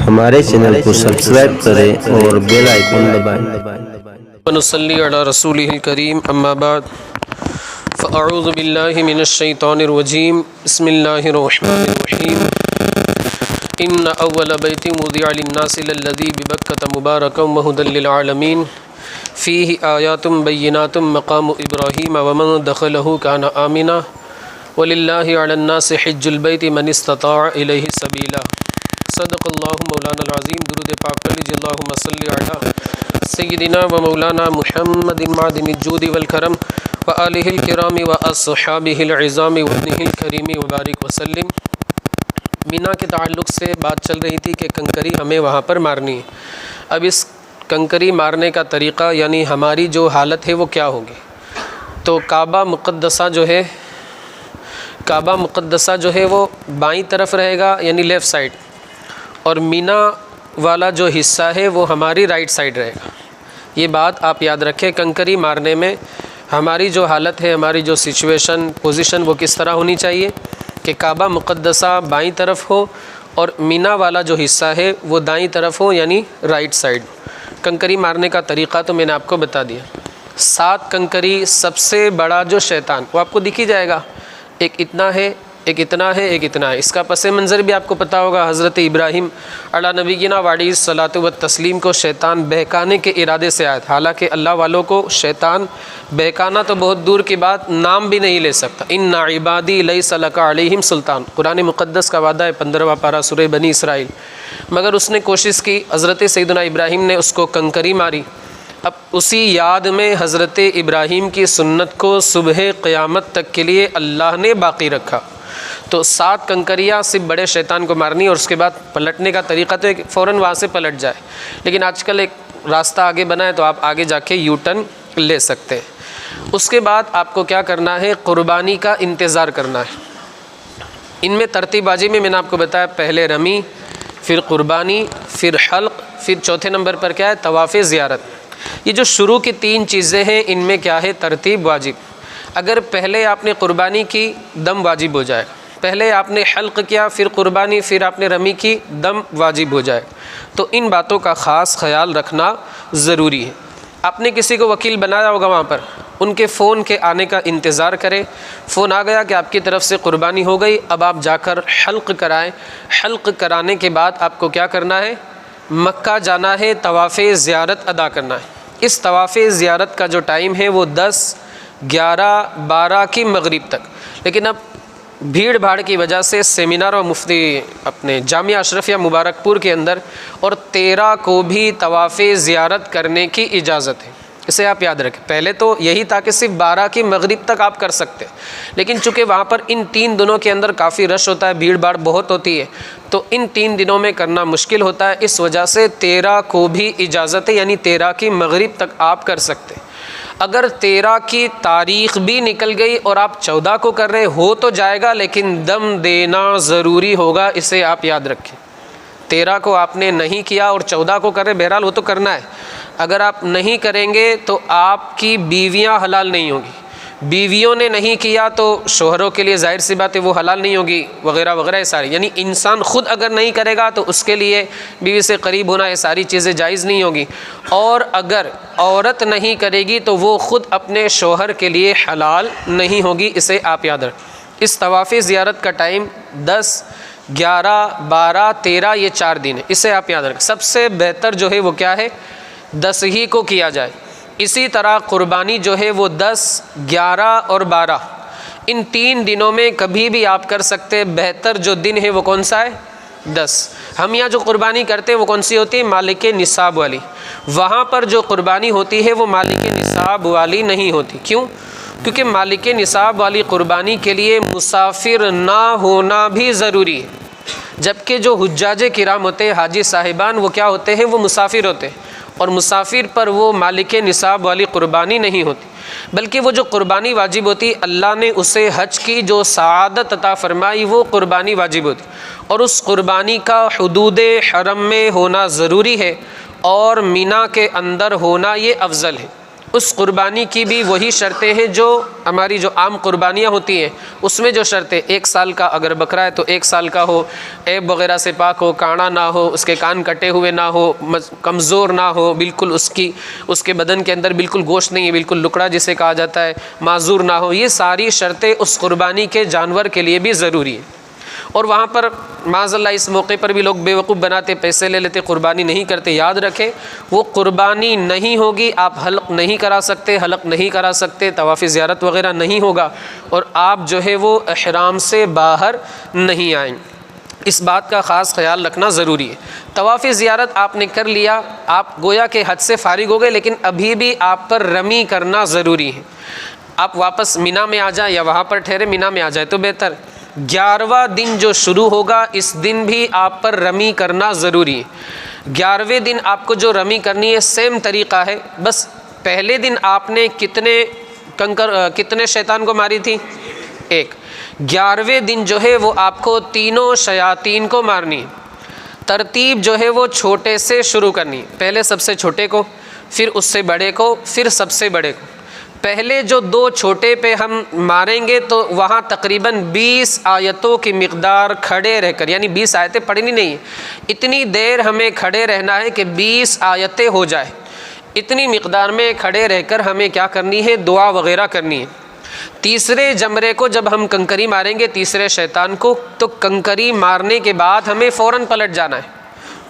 ہمارے چینل کو سبسکرائب کریں اور بیل آئیکن دبائیں۔ ونصلی علی رسولہ الکریم اما بعد فاعوذ باللہ من الشیطان الرجیم بسم اللہ الرحمن الرحیم ان اول بیت وضع للناس للذی ببکۃ مبارکا وہدی للعالمین فیہ آیات بینات مقام ابراہیم ومن دخلہ کان آمنا وللہ علی الناس حج البیت من استطاع الیہ سبیلا۔ صدق اللہ مولانا العظیم۔ درود پاک پر لیجیے اللہم صلی علی سیدنا و مولانا محمد معدن الجود والکرم وآلہ الکرام واصحابہ العظام وابنہ الکریم وبارک وسلم۔ مینا کے تعلق سے بات چل رہی تھی کہ کنکری ہمیں وہاں پر مارنی ہے۔ اب اس کنکری مارنے کا طریقہ یعنی ہماری جو حالت ہے وہ کیا ہوگی؟ تو کعبہ مقدسہ جو ہے وہ بائیں طرف رہے گا یعنی لیفٹ سائڈ، اور مینا والا جو حصہ ہے وہ ہماری رائٹ سائڈ رہے گا۔ یہ بات آپ یاد رکھیں، کنکری مارنے میں ہماری جو حالت ہے، ہماری جو سچویشن پوزیشن وہ کس طرح ہونی چاہیے کہ کعبہ مقدسہ بائیں طرف ہو اور مینا والا جو حصہ ہے وہ دائیں طرف ہو یعنی رائٹ سائڈ۔ کنکری مارنے کا طریقہ تو میں نے آپ کو بتا دیا۔ 7 کنکری، سب سے بڑا جو شیطان وہ آپ کو دکھ ہی جائے گا، ایک اتنا ہے، ایک اتنا ہے، ایک اتنا ہے۔ اس کا پس منظر بھی آپ کو پتہ ہوگا، حضرت ابراہیم علی نبینا وعلیہ الصلاۃ والتسلیم کو شیطان بہکانے کے ارادے سے آیا تھا۔ حالانکہ اللہ والوں کو شیطان بہکانا تو بہت دور کی بات، نام بھی نہیں لے سکتا۔ ان عبادی لیس لک علیہم سلطان، قرآن مقدس کا وعدہ ہے، 15واں پارہ سورہ بنی اسرائیل۔ مگر اس نے کوشش کی، حضرت سیدنا ابراہیم نے اس کو کنکری ماری۔ اب اسی یاد میں حضرت ابراہیم کی سنت کو صبح قیامت تک کے لیے اللہ نے باقی رکھا۔ تو 7 کنکریاں صرف بڑے شیطان کو مارنی، اور اس کے بعد پلٹنے کا طریقہ تو ایک فوراً وہاں سے پلٹ جائے، لیکن آج کل ایک راستہ آگے بنا ہے تو آپ آگے جا کے یو ٹرن لے سکتے ہیں۔ اس کے بعد آپ کو کیا کرنا ہے؟ قربانی کا انتظار کرنا ہے۔ ان میں ترتیب بازی میں نے آپ کو بتایا، پہلے رمی، پھر قربانی، پھر حلق، پھر چوتھے نمبر پر کیا ہے؟ طواف زیارت۔ یہ جو شروع کی 3 چیزیں ہیں ان میں کیا ہے؟ ترتیب واجب۔ اگر پہلے آپ نے قربانی کی، دم واجب ہو جائے گا۔ پہلے آپ نے حلق کیا، پھر قربانی، پھر آپ نے رمی کی، دم واجب ہو جائے گا۔ تو ان باتوں کا خاص خیال رکھنا ضروری ہے۔ آپ نے کسی کو وکیل بنایا ہوگا وہاں پر، ان کے فون کے آنے کا انتظار کریں۔ فون آ گیا کہ آپ کی طرف سے قربانی ہو گئی، اب آپ جا کر حلق کرائیں۔ حلق کرانے کے بعد آپ کو کیا کرنا ہے؟ مکہ جانا ہے، طواف زیارت ادا کرنا ہے۔ اس طواف زیارت کا جو ٹائم ہے وہ 10، 11، 12 کی مغرب تک، لیکن اب بھیڑ بھاڑ کی وجہ سے سیمینار و مفتی اپنے جامعہ اشرفیہ مبارک پور کے اندر اور 13 کو بھی طواف زیارت کرنے کی اجازت ہے۔ اسے آپ یاد رکھیں۔ پہلے تو یہی تھا کہ صرف 12 کی مغرب تک آپ کر سکتے ہیں، لیکن چونکہ وہاں پر ان 3 دنوں کے اندر کافی رش ہوتا ہے، بھیڑ بھاڑ بہت ہوتی ہے، تو ان 3 دنوں میں کرنا مشکل ہوتا ہے، اس وجہ سے 13 کو بھی اجازت ہے، یعنی 13 کی مغرب تک آپ کر سکتے ہیں۔ اگر 13 کی تاریخ بھی نکل گئی اور آپ 14 کو کر رہے ہو تو جائے گا، لیکن دم دینا ضروری ہوگا، اسے آپ یاد رکھیں۔ 13 کو آپ نے نہیں کیا اور 14 کو کر رہے، بہرحال وہ تو کرنا ہے۔ اگر آپ نہیں کریں گے تو آپ کی بیویاں حلال نہیں ہوگی، بیویوں نے نہیں کیا تو شوہروں کے لیے ظاہر سی بات ہے وہ حلال نہیں ہوگی، وغیرہ وغیرہ، یہ ساری، یعنی انسان خود اگر نہیں کرے گا تو اس کے لیے بیوی سے قریب ہونا، یہ ساری چیزیں جائز نہیں ہوگی، اور اگر عورت نہیں کرے گی تو وہ خود اپنے شوہر کے لیے حلال نہیں ہوگی، اسے آپ یاد رکھیں۔ اس طواف زیارت کا ٹائم 10، 11، 12، 13 یہ 4 دن ہے، اسے آپ یاد رکھیں۔ سب سے بہتر جو ہے وہ کیا ہے؟ 10 ہی کو کیا جائے۔ اسی طرح قربانی جو ہے وہ 10، 11 اور 12 ان 3 دنوں میں کبھی بھی آپ کر سکتے۔ بہتر جو دن ہے وہ کون سا ہے؟ 10۔ ہم یہاں جو قربانی کرتے ہیں وہ کون سی ہوتی ہے؟ مالک نصاب والی۔ وہاں پر جو قربانی ہوتی ہے وہ مالک نصاب والی نہیں ہوتی۔ کیوں؟ کیونکہ مالک نصاب والی قربانی کے لیے مسافر نہ ہونا بھی ضروری ہے، جبکہ جو حجاج کرام ہوتے ہیں، حاجی صاحبان، وہ کیا ہوتے ہیں؟ وہ مسافر ہوتے ہیں، اور مسافر پر وہ مالک نصاب والی قربانی نہیں ہوتی، بلکہ وہ جو قربانی واجب ہوتی اللہ نے اسے حج کی جو سعادت عطا فرمائی وہ قربانی واجب ہوتی، اور اس قربانی کا حدود حرم میں ہونا ضروری ہے، اور مینا کے اندر ہونا یہ افضل ہے۔ اس قربانی کی بھی وہی شرطیں ہیں جو ہماری جو عام قربانیاں ہوتی ہیں اس میں جو شرطیں، 1 سال کا اگر بکرا ہے تو 1 سال کا ہو، عیب وغیرہ سے پاک ہو، کانڑا نہ ہو، اس کے کان کٹے ہوئے نہ ہو، کمزور نہ ہو، بالکل اس کے بدن کے اندر بالکل گوشت نہیں ہے، بالکل لکڑا جسے کہا جاتا ہے، معذور نہ ہو، یہ ساری شرطیں اس قربانی کے جانور کے لیے بھی ضروری ہیں۔ اور وہاں پر معاذ اللہ اس موقع پر بھی لوگ بیوقوف بناتے، پیسے لے لیتے، قربانی نہیں کرتے۔ یاد رکھیں وہ قربانی نہیں ہوگی، آپ حلق نہیں کرا سکتے، حلق نہیں کرا سکتے، طواف زیارت وغیرہ نہیں ہوگا، اور آپ جو ہے وہ احرام سے باہر نہیں آئیں۔ اس بات کا خاص خیال رکھنا ضروری ہے۔ طواف زیارت آپ نے کر لیا، آپ گویا کہ حج سے فارغ ہو گئے، لیکن ابھی بھی آپ پر رمی کرنا ضروری ہے۔ آپ واپس مینا میں آ جائیں یا وہاں پر ٹھہرے مینا میں آ جائیں تو بہتر۔ 11واں دن جو شروع ہوگا اس دن بھی آپ پر رمی کرنا ضروری ہے۔ 11ویں دن آپ کو جو رمی کرنی ہے سیم طریقہ ہے، بس پہلے دن آپ نے کتنے شیطان کو ماری تھی؟ 1۔ 11ویں دن جو ہے وہ آپ کو تینوں شیاطین کو مارنی ہے۔ ترتیب جو ہے وہ چھوٹے سے شروع کرنی ہے، پہلے سب سے چھوٹے کو، پھر اس سے بڑے کو، پھر سب سے بڑے کو۔ پہلے جو 2 چھوٹے پہ ہم ماریں گے تو وہاں تقریباً 20 آیتوں کی مقدار کھڑے رہ کر، یعنی 20 آیتیں پڑھنی نہیں ہیں، اتنی دیر ہمیں کھڑے رہنا ہے کہ 20 آیتیں ہو جائے، اتنی مقدار میں کھڑے رہ کر ہمیں کیا کرنی ہے؟ دعا وغیرہ کرنی ہے۔ تیسرے جمرے کو جب ہم کنکری ماریں گے تیسرے شیطان کو، تو کنکری مارنے کے بعد ہمیں فوراً پلٹ جانا ہے۔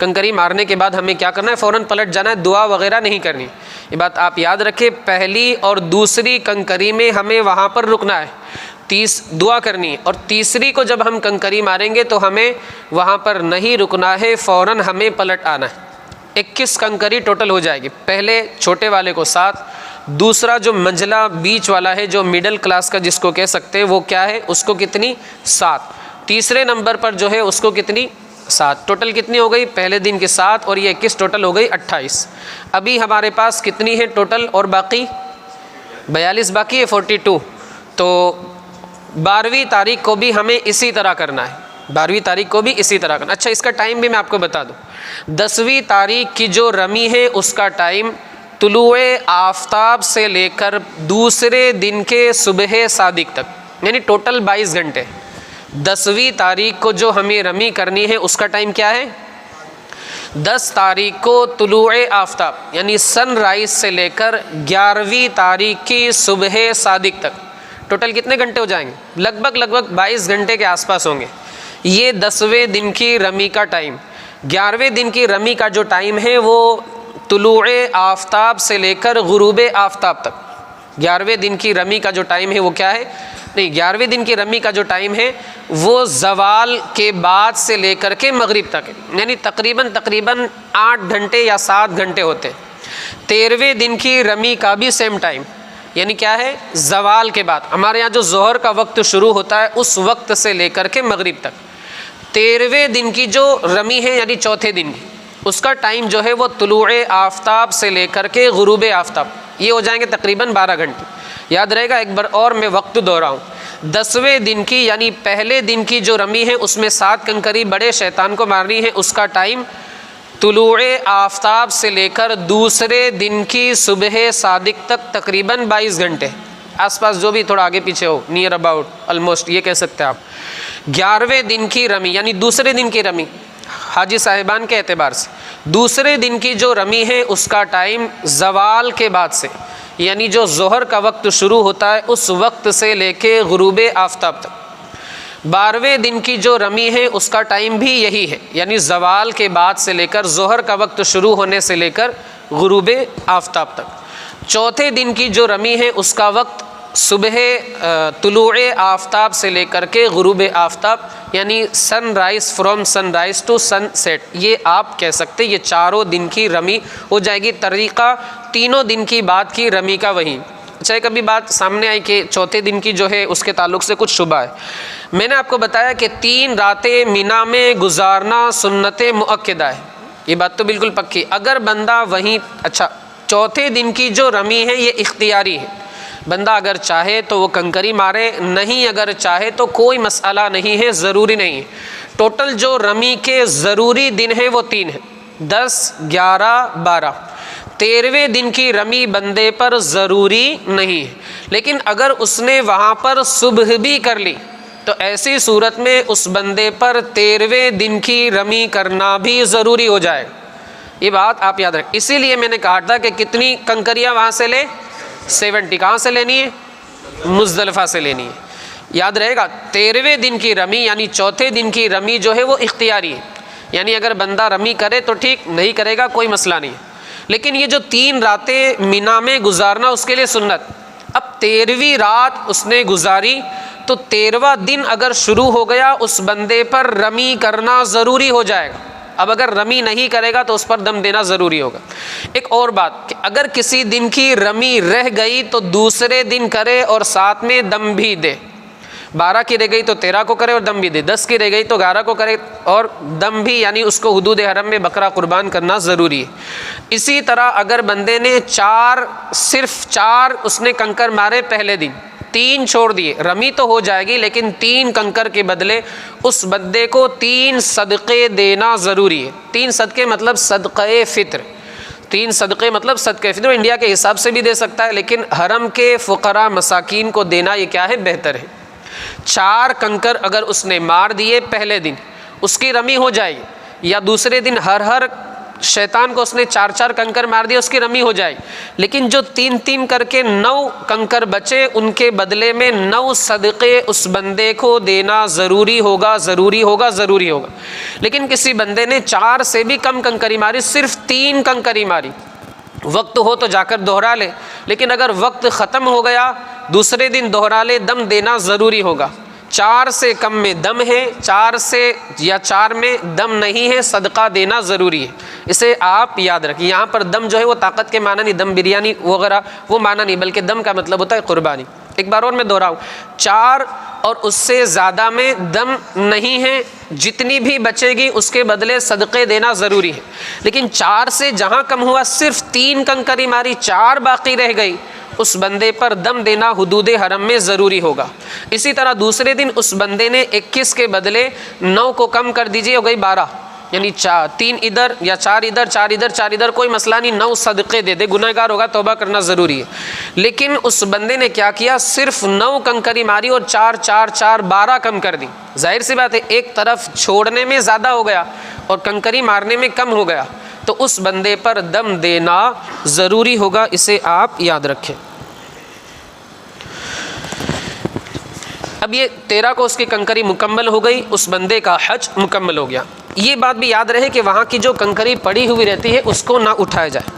کنکری مارنے کے بعد ہمیں کیا کرنا ہے؟ فوراً پلٹ جانا ہے، دعا وغیرہ نہیں کرنی۔ یہ بات آپ یاد رکھیں، پہلی اور دوسری کنکری میں ہمیں وہاں پر رکنا ہے، دعا کرنی ہے، اور تیسری کو جب ہم کنکری ماریں گے تو ہمیں وہاں پر نہیں رکنا ہے، فوراً ہمیں پلٹ آنا ہے۔ 21 کنکری ٹوٹل ہو جائے گی۔ پہلے چھوٹے والے کو 7، دوسرا جو منجلا بیچ والا ہے جو مڈل کلاس کا جس کو کہہ سکتے ہیں وہ کیا ہے؟ اس کو کتنی؟ 7۔ تیسرے نمبر پر جو ہے اس کو کتنی؟ 7۔ ٹوٹل کتنی ہو گئی؟ پہلے دن کی 7 اور یہ 21 ٹوٹل ہو گئی 28۔ ابھی ہمارے پاس کتنی ہے ٹوٹل؟ اور باقی 42 باقی ہے، 42۔ تو 12ویں تاریخ کو بھی ہمیں اسی طرح کرنا ہے، 12ویں تاریخ کو بھی اسی طرح کرنا۔ اچھا، اس کا ٹائم بھی میں آپ کو بتا دوں۔ 10ویں تاریخ کی جو رمی ہے اس کا ٹائم طلوع آفتاب سے لے کر دوسرے دن کے صبح صادق تک، یعنی ٹوٹل 22 گھنٹے۔ 10ویں تاریخ کو جو ہمیں رمی کرنی ہے اس کا ٹائم کیا ہے؟ 10 تاریخ کو طلوع آفتاب یعنی سن رائز سے لے کر 11ویں تاریخ کی صبح صادق تک ٹوٹل کتنے گھنٹے ہو جائیں گے؟ لگ بھگ 22 گھنٹے کے آس پاس ہوں گے۔ یہ 10ویں دن کی رمی کا ٹائم۔ 11ویں دن کی رمی کا جو ٹائم ہے وہ طلوع آفتاب سے لے کر غروب آفتاب تک۔ 11ویں دن کی رمی کا جو ٹائم ہے وہ کیا ہے؟ نہیں، 11ویں دن کی رمی کا جو ٹائم ہے وہ زوال کے بعد سے لے کر کے مغرب تک ہے، یعنی تقریباً 8 گھنٹے یا 7 گھنٹے ہوتے ہیں۔ 13ویں دن کی رمی کا بھی سیم ٹائم، یعنی کیا ہے؟ زوال کے بعد۔ ہمارے یہاں جو ظہر کا وقت شروع ہوتا ہے اس وقت سے لے کر کے مغرب تک۔ 13ویں دن کی جو رمی ہے یعنی چوتھے دن کی، اس کا ٹائم جو ہے وہ طلوع آفتاب سے لے کر کے غروب آفتاب، یہ ہو جائیں گے تقریباً 12 گھنٹے۔ یاد رہے گا، ایک بار اور میں وقت دوہراؤں۔ 10ویں دن کی یعنی پہلے دن کی جو رمی ہے اس میں 7 کنکری بڑے شیطان کو مارنی ہے، اس کا ٹائم طلوع آفتاب سے لے کر دوسرے دن کی صبح صادق تک تقریباً 22 گھنٹے، آس پاس جو بھی تھوڑا آگے پیچھے ہو، نیئر اباؤٹ، آلموسٹ یہ کہہ سکتے ہیں آپ۔ 11ویں دن کی رمی یعنی دوسرے دن کی رمی حاجی صاحبان کے اعتبار سے، دوسرے دن کی جو رمی ہے اس کا ٹائم زوال کے بعد سے، یعنی جو ظہر کا وقت شروع ہوتا ہے اس وقت سے لے کے غروب آفتاب تک۔ 12ویں دن کی جو رمی ہے اس کا ٹائم بھی یہی ہے، یعنی زوال کے بعد سے لے کر ظہر کا وقت شروع ہونے سے لے کر غروب آفتاب تک۔ چوتھے دن کی جو رمی ہے اس کا وقت صبح طلوع آفتاب سے لے کر کے غروب آفتاب، یعنی sunrise, from sunrise to sunset, یہ آپ کہہ سکتے، یہ 4 دن کی رمی ہو جائے گی۔ طریقہ تینوں دن کی بعد کی رمی کا وہی۔ اچھا، ایک ابھی بات سامنے آئی کہ چوتھے دن کی جو ہے اس کے تعلق سے کچھ شبہ ہے۔ میں نے آپ کو بتایا کہ 3 راتیں مینا میں گزارنا سنت مؤکدہ ہے، یہ بات تو بالکل پکی۔ اگر بندہ وہیں، اچھا چوتھے دن کی جو رمی ہے یہ اختیاری ہے، بندہ اگر چاہے تو وہ کنکری مارے، نہیں اگر چاہے تو کوئی مسئلہ نہیں ہے، ضروری نہیں ہے۔ ٹوٹل جو رمی کے ضروری دن ہیں وہ 3 ہیں، 10، 11، 12۔ 13ویں دن کی رمی بندے پر ضروری نہیں ہے، لیکن اگر اس نے وہاں پر صبح بھی کر لی تو ایسی صورت میں اس بندے پر 13ویں دن کی رمی کرنا بھی ضروری ہو جائے گا۔ یہ بات آپ یاد رکھیں، اسی لیے میں نے کہا تھا کہ کتنی کنکریاں وہاں سے لے، 70۔ کہاں سے لینی ہے؟ مزدلفہ سے لینی ہے۔ یاد رہے گا 13ویں دن کی رمی یعنی چوتھے دن کی رمی جو ہے وہ اختیاری ہے، یعنی اگر بندہ رمی کرے تو ٹھیک، نہیں کرے گا کوئی مسئلہ نہیں، لیکن یہ جو 3 راتیں مینا میں گزارنا اس کے لیے سنت۔ اب 13ویں رات اس نے گزاری تو 13واں دن اگر شروع ہو گیا اس بندے پر رمی کرنا ضروری ہو جائے گا۔ اب اگر رمی نہیں کرے گا تو اس پر دم دینا ضروری ہوگا۔ ایک اور بات کہ اگر کسی دن کی رمی رہ گئی تو دوسرے دن کرے اور ساتھ میں دم بھی دے۔ 12 کی رہ گئی تو 13 کو کرے اور دم بھی دے، 10 کی رہ گئی تو 11 کو کرے اور دم بھی، یعنی اس کو حدود حرم میں بکرا قربان کرنا ضروری ہے۔ اسی طرح اگر بندے نے صرف 4 اس نے کنکر مارے پہلے دن، 3 چھوڑ دیے، رمی تو ہو جائے گی لیکن 3 کنکر کے بدلے اس بندے کو 3 صدقے دینا ضروری ہے۔ 3 صدقے مطلب صدقہ فطر، 3 صدقے مطلب صدقہ فطر انڈیا کے حساب سے بھی دے سکتا ہے، لیکن حرم کے فقراء مساکین کو دینا یہ کیا ہے؟ بہتر ہے۔ 4 کنکر اگر اس نے مار دیے پہلے دن اس کی رمی ہو جائے گی، یا دوسرے دن ہر شیطان کو اس نے 4 کنکر مار دیا اس کی رمی ہو جائے گی، لیکن جو 3 کر کے 9 کنکر بچے ان کے بدلے میں 9 صدقے اس بندے کو دینا ضروری ہوگا۔ لیکن کسی بندے نے 4 سے بھی کم کنکری ماری، صرف 3 کنکری ماری، وقت ہو تو جا کر دوہرا لے، لیکن اگر وقت ختم ہو گیا دوسرے دن دوہرا لے، دم دینا ضروری ہوگا۔ 4 سے کم میں دم ہے، 4 سے یا 4 میں دم نہیں ہے، صدقہ دینا ضروری ہے۔ اسے آپ یاد رکھیں، یہاں پر دم جو ہے وہ طاقت کے معنی نہیں، دم بریانی وغیرہ وہ معنی نہیں، بلکہ دم کا مطلب ہوتا ہے قربانی۔ ایک بار اور میں دہراؤں، 4 اور اس سے زیادہ میں دم نہیں ہے، جتنی بھی بچے گی اس کے بدلے صدقے دینا ضروری ہے، لیکن 4 سے جہاں کم ہوا، صرف 3 کنکری ماری، 4 باقی رہ گئی، اس بندے پر دم دینا حدود حرم میں ضروری ہوگا۔ اسی طرح دوسرے دن اس بندے نے 21 کے بدلے 9 کو کم کر دیجیے، ہو گئی 12، یعنی 3 ادھر یا 4 ادھر، 4 ادھر، 4 ادھر، کوئی مسئلہ نہیں، 9 صدقے دے دے، گناہ گار ہوگا، توبہ کرنا ضروری ہے۔ لیکن اس بندے نے کیا کیا؟ صرف 9 کنکری ماری اور 4 4 4 12 کم کر دی۔ ظاہر سی بات ہے ایک طرف چھوڑنے میں زیادہ ہو گیا اور کنکری مارنے میں کم ہو گیا، تو اس بندے پر دم دینا ضروری ہوگا، اسے آپ یاد رکھیں۔ اب یہ 13 کو اس کی کنکری مکمل ہو گئی، اس بندے کا حج مکمل ہو گیا۔ یہ بات بھی یاد رہے کہ وہاں کی جو کنکری پڑی ہوئی رہتی ہے اس کو نہ اٹھایا جائے،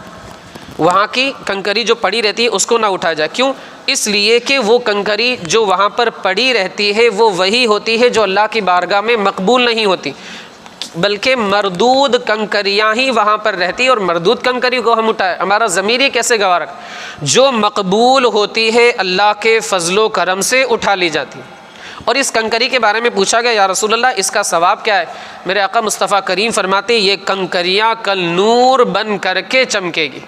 وہاں کی کنکری جو پڑی رہتی ہے اس کو نہ اٹھایا جائے۔ کیوں؟ اس لیے کہ وہ کنکری جو وہاں پر پڑی رہتی ہے وہ وہی ہوتی ہے جو اللہ کی بارگاہ میں مقبول نہیں ہوتی، بلکہ مردود کنکریاں ہی وہاں پر رہتی، اور مردود کنکری کو ہم اٹھائے، ہمارا ضمیر یہ کیسے گواہ رکھ؟ جو مقبول ہوتی ہے اللہ کے فضل و کرم سے اٹھا لی جاتی۔ اور اس کنکری کے بارے میں پوچھا گیا، یا رسول اللہ اس کا ثواب کیا ہے؟ میرے آقا مصطفیٰ کریم فرماتے ہیں یہ کنکریاں کل نور بن کر کے چمکے گی۔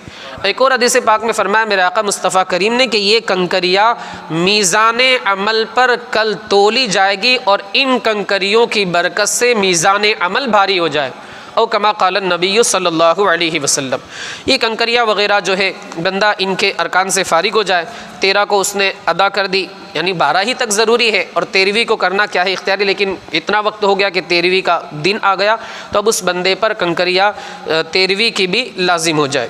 ایک اور حدیث پاک میں فرمایا میرے آقا مصطفیٰ کریم نے کہ یہ کنکریاں میزان عمل پر کل تولی جائے گی، اور ان کنکریوں کی برکت سے میزان عمل بھاری ہو جائے، او کما قال النبی صلی اللہ علیہ وسلم۔ یہ کنکریاں وغیرہ جو ہے بندہ ان کے ارکان سے فارغ ہو جائے۔ 13 کو اس نے ادا کر دی، یعنی 12 ہی تک ضروری ہے، اور 13ویں کو کرنا کیا ہے؟ اختیاری، لیکن اتنا وقت ہو گیا کہ 13ویں کا دن آ گیا تو اب اس بندے پر کنکریاں 13ویں کی بھی لازم ہو جائے۔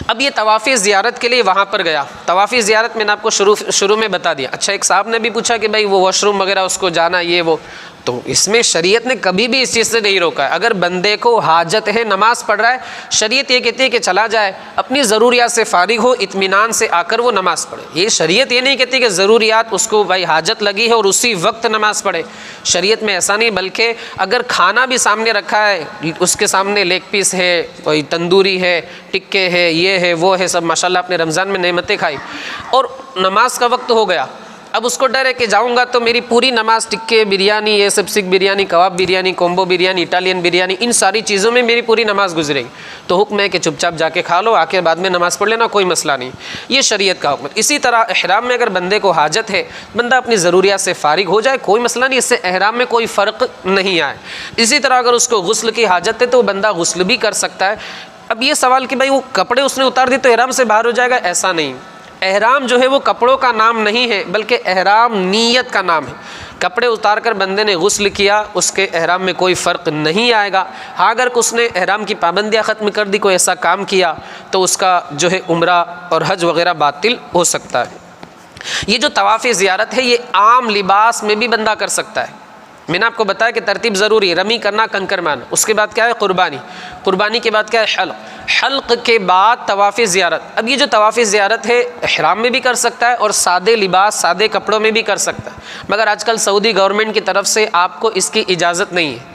اب یہ طواف زیارت کے لیے وہاں پر گیا۔ طواف زیارت میں نے آپ کو شروع میں بتا دیا۔ اچھا ایک صاحب نے بھی پوچھا کہ بھائی وہ واش روم وغیرہ اس کو جانا یہ وہ، تو اس میں شریعت نے کبھی بھی اس چیز سے نہیں روکا ہے۔ اگر بندے کو حاجت ہے، نماز پڑھ رہا ہے، شریعت یہ کہتی ہے کہ چلا جائے، اپنی ضروریات سے فارغ ہو، اطمینان سے آ کر وہ نماز پڑھے۔ یہ شریعت یہ نہیں کہتی کہ ضروریات اس کو بھائی حاجت لگی ہے اور اسی وقت نماز پڑھے، شریعت میں ایسا نہیں، بلکہ اگر کھانا بھی سامنے رکھا ہے، اس کے سامنے لیگ پیس ہے، کوئی تندوری ہے، ٹکے ہے، یہ ہے وہ ہے، سب ماشاءاللہ اپنے رمضان میں نعمتیں کھائی، اور نماز کا وقت ہو گیا، اب اس کو ڈر ہے کہ جاؤں گا تو میری پوری نماز ٹکے بریانی، یہ سب سکھ بریانی، کباب بریانی، کومبو بریانی، اٹالین بریانی، ان ساری چیزوں میں میری پوری نماز گزرے گی، تو حکم ہے کہ چپ چاپ جا کے کھا لو، آ کے بعد میں نماز پڑھ لینا، کوئی مسئلہ نہیں، یہ شریعت کا حکم ہے۔ اسی طرح احرام میں اگر بندے کو حاجت ہے، بندہ اپنی ضروریات سے فارغ ہو جائے، کوئی مسئلہ نہیں، اس سے احرام میں کوئی فرق نہیں آئے۔ اسی طرح اگر اس کو غسل کی حاجت ہے تو بندہ غسل بھی کر سکتا ہے۔ اب یہ سوال کہ بھائی وہ کپڑے اس نے اتار دیے تو احرام سے باہر ہو جائے گا، ایسا نہیں۔ احرام جو ہے وہ کپڑوں کا نام نہیں ہے، بلکہ احرام نیت کا نام ہے۔ کپڑے اتار کر بندے نے غسل کیا، اس کے احرام میں کوئی فرق نہیں آئے گا۔ ہاں اگر اس نے احرام کی پابندیاں ختم کر دی، کوئی ایسا کام کیا، تو اس کا جو ہے عمرہ اور حج وغیرہ باطل ہو سکتا ہے۔ یہ جو طواف زیارت ہے یہ عام لباس میں بھی بندہ کر سکتا ہے۔ میں نے آپ کو بتایا کہ ترتیب ضروری ہے، رمی کرنا، کنکر مارنا، اس کے بعد کیا ہے قربانی، قربانی کے بعد کیا ہے حلق، حلق کے بعد طواف زیارت۔ اب یہ جو طواف زیارت ہے احرام میں بھی کر سکتا ہے اور سادے لباس سادے کپڑوں میں بھی کر سکتا ہے، مگر آج کل سعودی گورنمنٹ کی طرف سے آپ کو اس کی اجازت نہیں ہے۔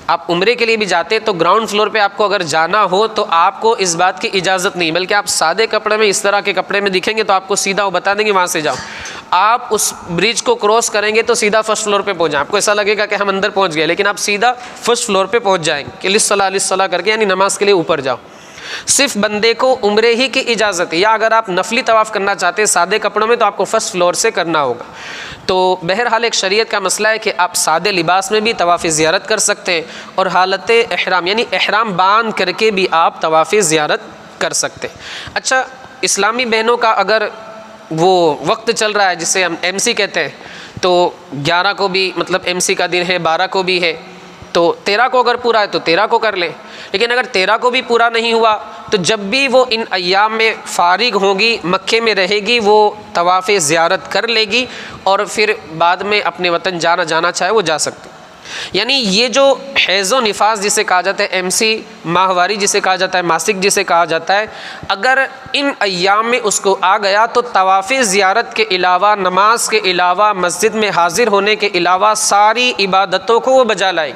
آپ عمرے کے لیے بھی جاتے تو گراؤنڈ فلور پہ آپ کو اگر جانا ہو تو آپ کو اس بات کی اجازت نہیں، بلکہ آپ سادے کپڑے میں، اس طرح کے کپڑے میں دکھیں گے تو آپ کو سیدھا وہ بتا دیں گے وہاں سے جاؤ۔ آپ اس برج کو کراس کریں گے تو سیدھا فرسٹ فلور پہ پہنچ جائیں، آپ کو ایسا لگے گا کہ ہم اندر پہنچ گئے، لیکن آپ سیدھا فرسٹ فلور پہ پہنچ جائیں گے کہ للصلاۃ کر کے، یعنی نماز کے لیے اوپر جاؤ۔ صرف بندے کو عمرے ہی کی اجازت ہے، یا اگر آپ نفلی طواف کرنا چاہتے ہیں سادے کپڑوں میں تو آپ کو فرسٹ فلور سے کرنا ہوگا۔ تو بہرحال ایک شریعت کا مسئلہ ہے کہ آپ سادے لباس میں بھی طواف زیارت کر سکتے ہیں، اور حالت احرام یعنی احرام باندھ کر کے بھی آپ طواف زیارت کر سکتے ہیں۔ اچھا، اسلامی بہنوں کا اگر وہ وقت چل رہا ہے جسے ہم MC کہتے ہیں، تو 11 کو بھی مطلب MC کا دن ہے، 12 کو بھی ہے، تو 13 کو اگر پورا ہے تو 13 کو کر لیں، لیکن اگر 13 کو بھی پورا نہیں ہوا تو جب بھی وہ ان ایام میں فارغ ہوگی، مکے میں رہے گی، وہ طواف زیارت کر لے گی اور پھر بعد میں اپنے وطن جانا چاہے وہ جا سکتے۔ یعنی یہ جو حیض و نفاس جسے کہا جاتا ہے، MC ماہواری جسے کہا جاتا ہے، ماسک جسے کہا جاتا ہے، اگر ان ایام میں اس کو آ گیا تو طواف زیارت کے علاوہ، نماز کے علاوہ، مسجد میں حاضر ہونے کے علاوہ ساری عبادتوں کو وہ بجا لائے۔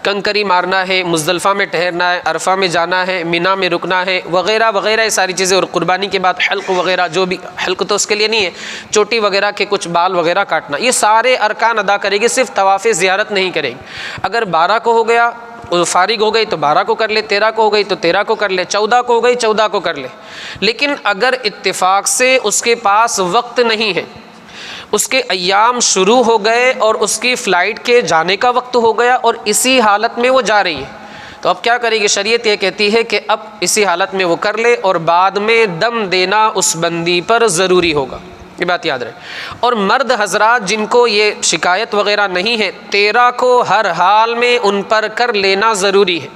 کنکری مارنا ہے، مزدلفہ میں ٹھہرنا ہے، عرفہ میں جانا ہے، مینا میں رکنا ہے، وغیرہ وغیرہ، یہ ساری چیزیں، اور قربانی کے بعد حلق وغیرہ، جو بھی حلق تو اس کے لیے نہیں ہے، چوٹی وغیرہ کے کچھ بال وغیرہ کاٹنا، یہ سارے ارکان ادا کرے گی، صرف طواف زیارت نہیں کرے گی۔ اگر 12 کو ہو گیا، فارغ ہو گئی تو 12 کو کر لے، 13 کو ہو گئی تو 13 کو کر لے، 14 کو ہو گئی 14 کو کر لے۔ لیکن اگر اتفاق سے اس کے پاس وقت نہیں ہے، اس کے ایام شروع ہو گئے اور اس کی فلائٹ کے جانے کا وقت ہو گیا اور اسی حالت میں وہ جا رہی ہے، تو اب کیا کرے گی؟ شریعت یہ کہتی ہے کہ اب اسی حالت میں وہ کر لے، اور بعد میں دم دینا اس بندی پر ضروری ہوگا، یہ بات یاد رہے۔ اور مرد حضرات جن کو یہ شکایت وغیرہ نہیں ہے، 13 کو ہر حال میں ان پر کر لینا ضروری ہے۔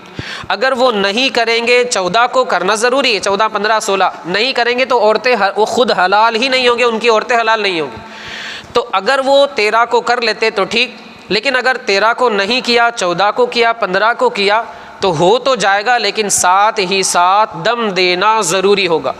اگر وہ نہیں کریں گے، 14 کو کرنا ضروری ہے، 14، 15، 16 نہیں کریں گے تو عورتیں وہ خود حلال ہی نہیں ہوں گے، ان کی عورتیں حلال نہیں ہوں گی۔ تو اگر وہ 13 کو کر لیتے تو ٹھیک، لیکن اگر 13 کو نہیں کیا، 14 کو کیا، 15 کو کیا تو ہو تو جائے گا، لیکن ساتھ ہی ساتھ دم دینا ضروری ہوگا۔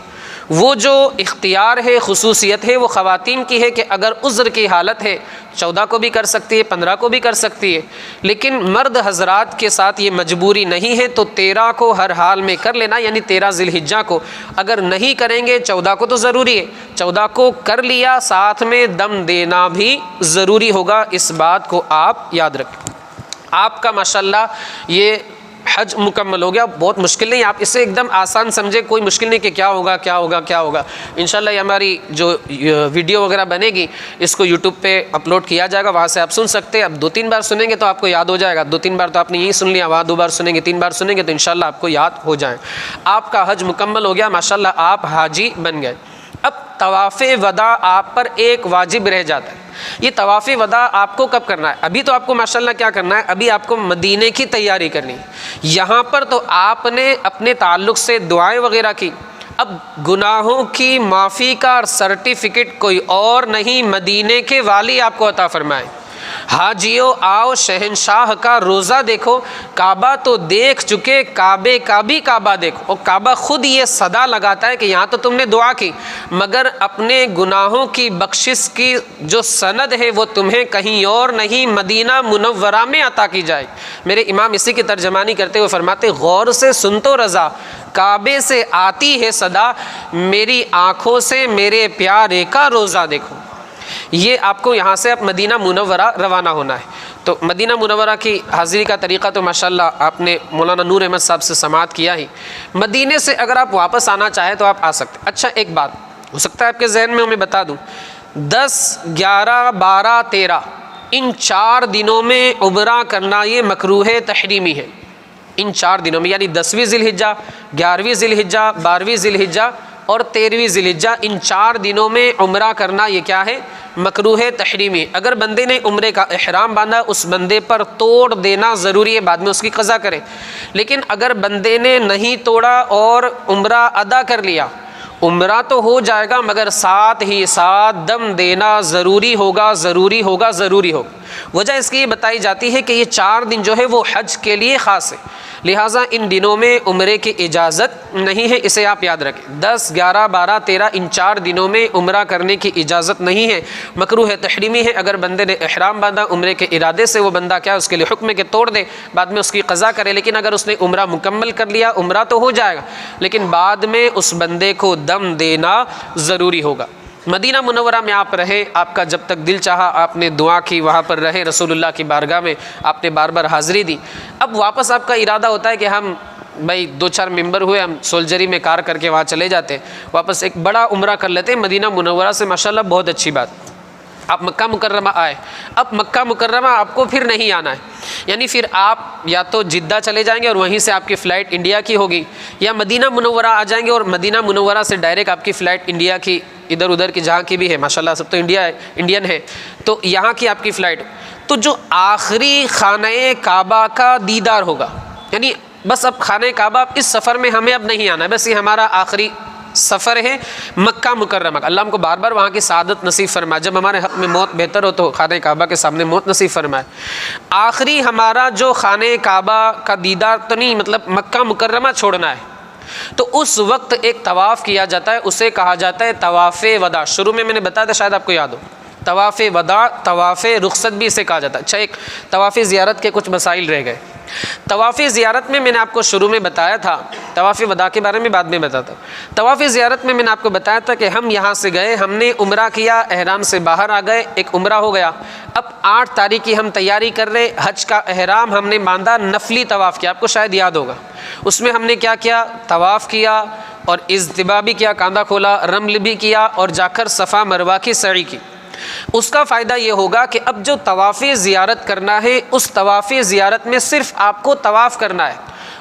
وہ جو اختیار ہے، خصوصیت ہے، وہ خواتین کی ہے کہ اگر عذر کی حالت ہے 14 کو بھی کر سکتی ہے، 15 کو بھی کر سکتی ہے، لیکن مرد حضرات کے ساتھ یہ مجبوری نہیں ہے، تو 13 کو ہر حال میں کر لینا، یعنی 13 ذی الحجہ کو۔ اگر نہیں کریں گے 14 کو تو ضروری ہے، 14 کو کر لیا، ساتھ میں دم دینا بھی ضروری ہوگا، اس بات کو آپ یاد رکھیں۔ آپ کا ماشاءاللہ یہ حج مکمل ہو گیا، بہت مشکل نہیں، آپ اسے ایک دم آسان سمجھے، کوئی مشکل نہیں کہ کیا ہوگا کیا ہوگا کیا ہوگا۔ انشاءاللہ یہ ہماری جو ویڈیو وغیرہ بنے گی اس کو یوٹیوب پہ اپلوڈ کیا جائے گا، وہاں سے آپ سن سکتے ہیں۔ اب 2-3 بار سنیں گے تو آپ کو یاد ہو جائے گا، 2-3 بار تو آپ نے یہی سن لیا، وہاں 2 بار سنیں گے، 3 بار سنیں گے تو انشاءاللہ آپ کو یاد ہو جائے۔ آپ کا حج مکمل ہو گیا، ماشاءاللہ آپ حاجی بن گئے۔ اب طواف وداع آپ پر ایک واجب رہ جاتا ہے۔ یہ طواف وداع آپ کو کب کرنا ہے؟ ابھی تو آپ کو ماشاءاللہ کیا کرنا ہے؟ ابھی آپ کو مدینے کی تیاری کرنی ہے۔ یہاں پر تو آپ نے اپنے تعلق سے دعائیں وغیرہ کی، اب گناہوں کی معافی کا سرٹیفکیٹ کوئی اور نہیں، مدینے کے والی آپ کو عطا فرمائے۔ حاجیو آؤ شہنشاہ کا روزہ دیکھو، کعبہ تو دیکھ چکے، کعبے کا بھی کعبہ دیکھو۔ اور کعبہ خود یہ صدا لگاتا ہے کہ یہاں تو تم نے دعا کی، مگر اپنے گناہوں کی بخشش کی جو سند ہے وہ تمہیں کہیں اور نہیں، مدینہ منورہ میں عطا کی جائے۔ میرے امام اسی کی ترجمانی کرتے ہوئے فرماتے، غور سے سن تو رضا، کعبے سے آتی ہے صدا، میری آنکھوں سے میرے پیارے کا روزہ دیکھو۔ یہ آپ کو یہاں سے اب مدینہ منورہ روانہ ہونا ہے۔ تو مدینہ منورہ کی حاضری کا طریقہ تو ماشاءاللہ آپ نے مولانا نور احمد صاحب سے سماعت کیا ہی۔ مدینے سے اگر آپ واپس آنا چاہیں تو آپ آ سکتے ہیں۔ اچھا ایک بات ہو سکتا ہے آپ کے ذہن میں میں بتا دوں، 10، 11، 12، 13 ان 4 دنوں میں عمرہ کرنا یہ مکروہ تحریمی ہے۔ ان 4 دنوں میں، یعنی 10ویں ذی الحجہ، 11ویں ذی الحجہ، 12ویں ذی الحجہ اور 13ویں ذی الحجہ، ان 4 دنوں میں عمرہ کرنا یہ کیا ہے؟ مکروہ تحریمی۔ اگر بندے نے عمرے کا احرام باندھا، اس بندے پر توڑ دینا ضروری ہے، بعد میں اس کی قضا کرے۔ لیکن اگر بندے نے نہیں توڑا اور عمرہ ادا کر لیا، عمرہ تو ہو جائے گا مگر ساتھ ہی ساتھ دم دینا ضروری ہوگا، ضروری ہوگا، ضروری ہوگا۔ وجہ اس کی یہ بتائی جاتی ہے کہ یہ 4 دن جو ہے وہ حج کے لیے خاص ہے، لہٰذا ان دنوں میں عمرے کی اجازت نہیں ہے، اسے آپ یاد رکھیں۔ 10، 11، 12، 13 ان 4 دنوں میں عمرہ کرنے کی اجازت نہیں ہے، مکروہ تحریمی ہے۔ اگر بندے نے احرام باندھا عمرے کے ارادے سے، وہ بندہ کیا اس کے لیے حکم ہے کہ توڑ دے، بعد میں اس کی قضا کرے۔ لیکن اگر اس نے عمرہ مکمل کر لیا، عمرہ تو ہو جائے گا لیکن بعد میں اس بندے کو دم دینا ضروری ہوگا۔ مدینہ منورہ میں آپ رہے، آپ کا جب تک دل چاہا آپ نے دعا کی، وہاں پر رہے، رسول اللہ کی بارگاہ میں آپ نے بار بار حاضری دی۔ اب واپس آپ کا ارادہ ہوتا ہے کہ ہم بھائی 2-4 ممبر ہوئے، ہم سولجری میں کار کر کے وہاں چلے جاتے ہیں، واپس ایک بڑا عمرہ کر لیتے ہیں مدینہ منورہ سے، ماشاءاللہ بہت اچھی بات۔ آپ مکہ مکرمہ آئے، اب مکہ مکرمہ آپ کو پھر نہیں آنا ہے، یعنی پھر آپ یا تو جدہ چلے جائیں گے اور وہیں سے آپ کی فلائٹ انڈیا کی ہوگی، یا مدینہ منورہ آ جائیں گے اور مدینہ منورہ سے ڈائریکٹ آپ کی فلائٹ انڈیا کی، ادھر ادھر کی جہاں کی بھی ہے، ماشاءاللہ سب تو انڈین ہے، تو یہاں کی آپ کی فلائٹ۔ تو جو آخری خانہ کعبہ کا دیدار ہوگا، یعنی بس اب خانہ کعبہ اس سفر میں ہمیں اب نہیں آنا ہے، بس یہ ہمارا آخری سفر ہے مکہ مکرمہ کا۔ اللہ ہم کو بار بار وہاں کی سعادت نصیب فرمائے، جب ہمارے حق میں موت بہتر ہو تو خانہ کعبہ کے سامنے موت نصیب فرمائے۔ آخری ہمارا جو خانہ کعبہ کا دیدار تو نہیں، مطلب مکہ مکرمہ چھوڑنا ہے، تو اس وقت ایک طواف کیا جاتا ہے، اسے کہا جاتا ہے طواف وداع۔ شروع میں نے بتایا تھا، شاید آپ کو یاد ہو، طواف وداع، طواف رخصت بھی اسے کہا جاتا ہے۔ اچھا، ایک طواف زیارت کے کچھ مسائل رہ گئے۔ طواف زیارت میں نے آپ کو شروع میں بتایا تھا، طواف وداع کے بارے میں بعد میں بتاتا ہوں۔ طواف زیارت میں نے آپ کو بتایا تھا کہ ہم یہاں سے گئے، ہم نے عمرہ کیا، احرام سے باہر آ گئے، ایک عمرہ ہو گیا۔ اب 8 تاریخ کی ہم تیاری کر رہے، حج کا احرام ہم نے باندھا، نفلی طواف کیا، آپ کو شاید یاد ہوگا۔ اس میں ہم نے کیا کیا؟ طواف کیا اور اضطباء بھی کیا، کاندھا کھولا، رمل بھی کیا اور جا کر صفا مروہ کی سعی کی۔ اس کا فائدہ یہ ہوگا کہ اب جو طواف زیارت کرنا ہے، اس طواف زیارت میں صرف آپ کو طواف کرنا ہے،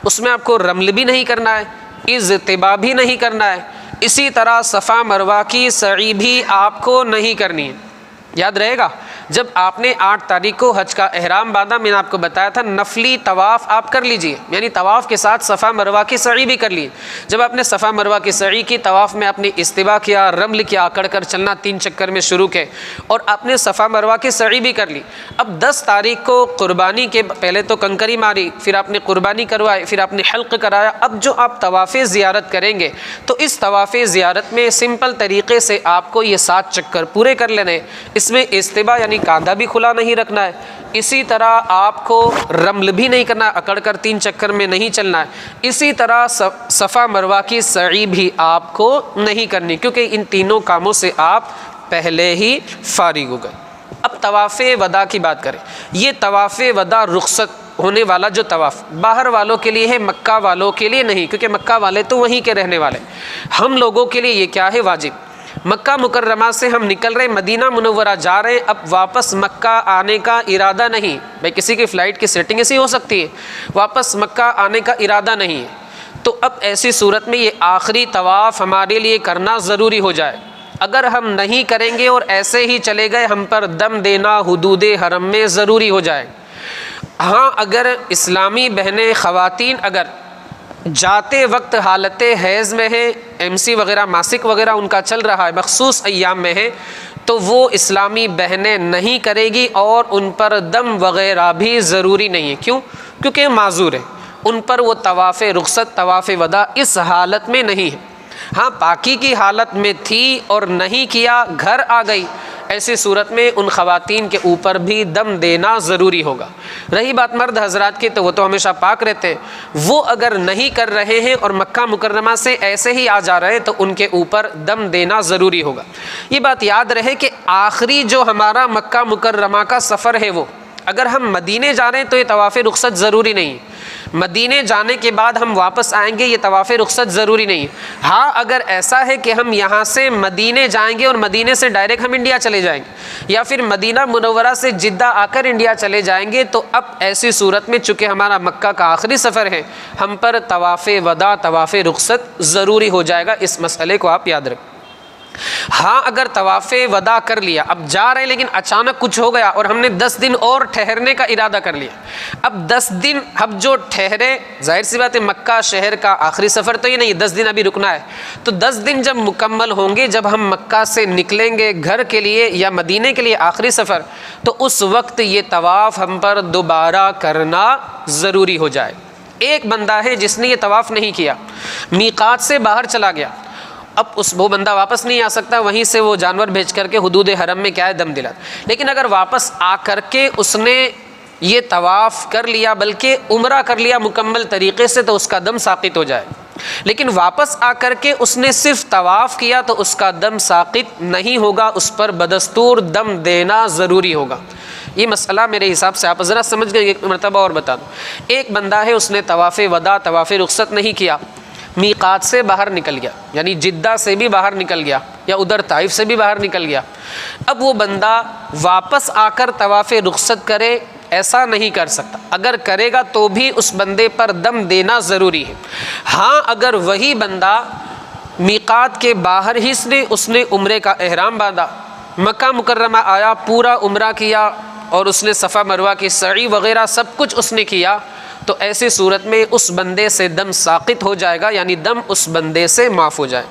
اس میں آپ کو رمل بھی نہیں کرنا ہے، اضطباء بھی نہیں کرنا ہے، اسی طرح صفا مروہ کی سعی بھی آپ کو نہیں کرنی ہے۔ یاد رہے گا، جب آپ نے 8 تاریخ کو حج کا احرام باندھا، میں نے آپ کو بتایا تھا نفلی طواف آپ کر لیجئے، یعنی طواف کے ساتھ صفا مروہ کی سعی بھی کر لی۔ جب آپ نے صفا مروہ کی سعی کی، طواف میں آپ نے اضطباء کیا، رمل کیا، اکڑ کر چلنا 3 چکر میں شروع کے، اور آپ نے صفا مروہ کی سعی بھی کر لی۔ اب 10 تاریخ کو قربانی کے پہلے تو کنکری ماری، پھر آپ نے قربانی کروائی، پھر آپ نے حلق کرایا۔ اب جو آپ طواف زیارت کریں گے تو اس طواف زیارت میں سمپل طریقے سے آپ کو یہ 7 چکر پورے کر لینے، اس میں اضطباء یعنی کاندھا بھی کھلا نہیں رکھنا ہے، اسی طرح آپ کو رمل بھی نہیں کرنا، اکڑ کر 3 چکر میں نہیں چلنا ہے، اسی طرح صفا مروہ کی سعی بھی آپ کو نہیں کرنی، کیونکہ ان تینوں کاموں سے آپ پہلے ہی فارغ ہو گئے۔ اب طواف وداع کی بات کریں، یہ طواف وداع رخصت ہونے والا جو طواف باہر والوں کے لیے ہے، مکہ والوں کے لیے نہیں، کیونکہ مکہ والے تو وہیں کے رہنے والے۔ ہم لوگوں کے لیے یہ کیا ہے؟ واجب۔ مکہ مکرمہ سے ہم نکل رہے، مدینہ منورہ جا رہے، اب واپس مکہ آنے کا ارادہ نہیں، بھائی کسی کی فلائٹ کی سیٹنگ ایسی ہو سکتی ہے، واپس مکہ آنے کا ارادہ نہیں ہے، تو اب ایسی صورت میں یہ آخری طواف ہمارے لیے کرنا ضروری ہو جائے۔ اگر ہم نہیں کریں گے اور ایسے ہی چلے گئے، ہم پر دم دینا حدود حرم میں ضروری ہو جائے۔ ہاں، اگر اسلامی بہنیں خواتین اگر جاتے وقت حالت حیض میں ہے، MC وغیرہ ماسک وغیرہ ان کا چل رہا ہے، مخصوص ایام میں ہے، تو وہ اسلامی بہنیں نہیں کرے گی اور ان پر دم وغیرہ بھی ضروری نہیں ہے۔ کیوں؟ کیونکہ معذور ہے، ان پر وہ طواف رخصت، طواف وداع اس حالت میں نہیں ہے۔ ہاں، پاکی کی حالت میں تھی اور نہیں کیا، گھر آ گئی، ایسی صورت میں ان خواتین کے اوپر بھی دم دینا ضروری ہوگا۔ رہی بات مرد حضرات کی، تو وہ تو ہمیشہ پاک رہتے ہیں، وہ اگر نہیں کر رہے ہیں اور مکہ مکرمہ سے ایسے ہی آ جا رہے ہیں تو ان کے اوپر دم دینا ضروری ہوگا۔ یہ بات یاد رہے کہ آخری جو ہمارا مکہ مکرمہ کا سفر ہے، وہ اگر ہم مدینے جا رہے ہیں تو یہ طواف رخصت ضروری نہیں ہے، مدینے جانے کے بعد ہم واپس آئیں گے یہ طواف رخصت ضروری نہیں ہے۔ ہاں اگر ایسا ہے کہ ہم یہاں سے مدینے جائیں گے اور مدینے سے ڈائریکٹ ہم انڈیا چلے جائیں گے، یا پھر مدینہ منورہ سے جدہ آ کر انڈیا چلے جائیں گے، تو اب ایسی صورت میں چونکہ ہمارا مکہ کا آخری سفر ہے، ہم پر طواف وداع طواف رخصت ضروری ہو جائے گا۔ اس مسئلے کو آپ یاد رکھیں۔ ہاں اگر طواف وداع کر لیا، اب جا رہے ہیں لیکن اچانک کچھ ہو گیا اور ہم نے 10 دن اور ٹھہرنے کا ارادہ کر لیا، اب 10 دن اب جو ٹھہرے، ظاہر سی بات ہے مکہ شہر کا آخری سفر تو یہ نہیں 10 دن ابھی رکنا ہے، تو 10 دن جب مکمل ہوں گے، جب ہم مکہ سے نکلیں گے گھر کے لیے یا مدینے کے لیے آخری سفر، تو اس وقت یہ طواف ہم پر دوبارہ کرنا ضروری ہو جائے۔ ایک بندہ ہے جس نے یہ طواف نہیں کیا، میقات سے باہر چلا گیا، اب وہ بندہ واپس نہیں آ سکتا، وہیں سے وہ جانور بھیج کر کے حدود حرم میں کیا ہے دم دلا، لیکن اگر واپس آ کر کے اس نے یہ طواف کر لیا بلکہ عمرہ کر لیا مکمل طریقے سے، تو اس کا دم ساقط ہو جائے۔ لیکن واپس آ کر کے اس نے صرف طواف کیا تو اس کا دم ساقط نہیں ہوگا، اس پر بدستور دم دینا ضروری ہوگا۔ یہ مسئلہ میرے حساب سے آپ ذرا سمجھ گئے، ایک مرتبہ اور بتا دوں۔ ایک بندہ ہے اس نے طواف وداع طواف رخصت نہیں کیا، میقات سے باہر نکل گیا، یعنی جدہ سے بھی باہر نکل گیا یا ادھر طائف سے بھی باہر نکل گیا، اب وہ بندہ واپس آ کر طواف رخصت کرے، ایسا نہیں کر سکتا۔ اگر کرے گا تو بھی اس بندے پر دم دینا ضروری ہے۔ ہاں اگر وہی بندہ میقات کے باہر ہی اس نے عمرے کا احرام باندھا، مکہ مکرمہ آیا، پورا عمرہ کیا اور اس نے صفا مروہ کی سعی وغیرہ سب کچھ اس نے کیا، تو ایسی صورت میں اس بندے سے دم ساقط ہو جائے گا، یعنی دم اس بندے سے معاف ہو جائے۔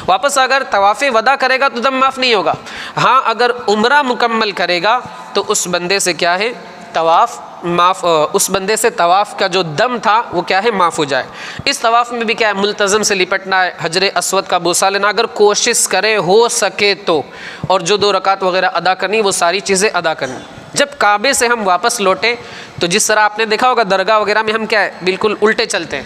واپس اگر طواف وداع کرے گا تو دم معاف نہیں ہوگا۔ ہاں اگر عمرہ مکمل کرے گا تو اس بندے سے کیا ہے طواف معاف، اس بندے سے طواف کا جو دم تھا وہ کیا ہے معاف ہو جائے۔ اس طواف میں بھی کیا ہے ملتزم سے لپٹنا ہے، حجر اسود کا بوسہ لینا، اگر کوشش کرے ہو سکے تو، اور جو 2 رکعت وغیرہ ادا کرنی وہ ساری چیزیں ادا کرنی۔ جب کعبے سے ہم واپس لوٹے تو جس طرح آپ نے دیکھا ہوگا درگاہ وغیرہ میں ہم کیا ہے بالکل الٹے چلتے ہیں،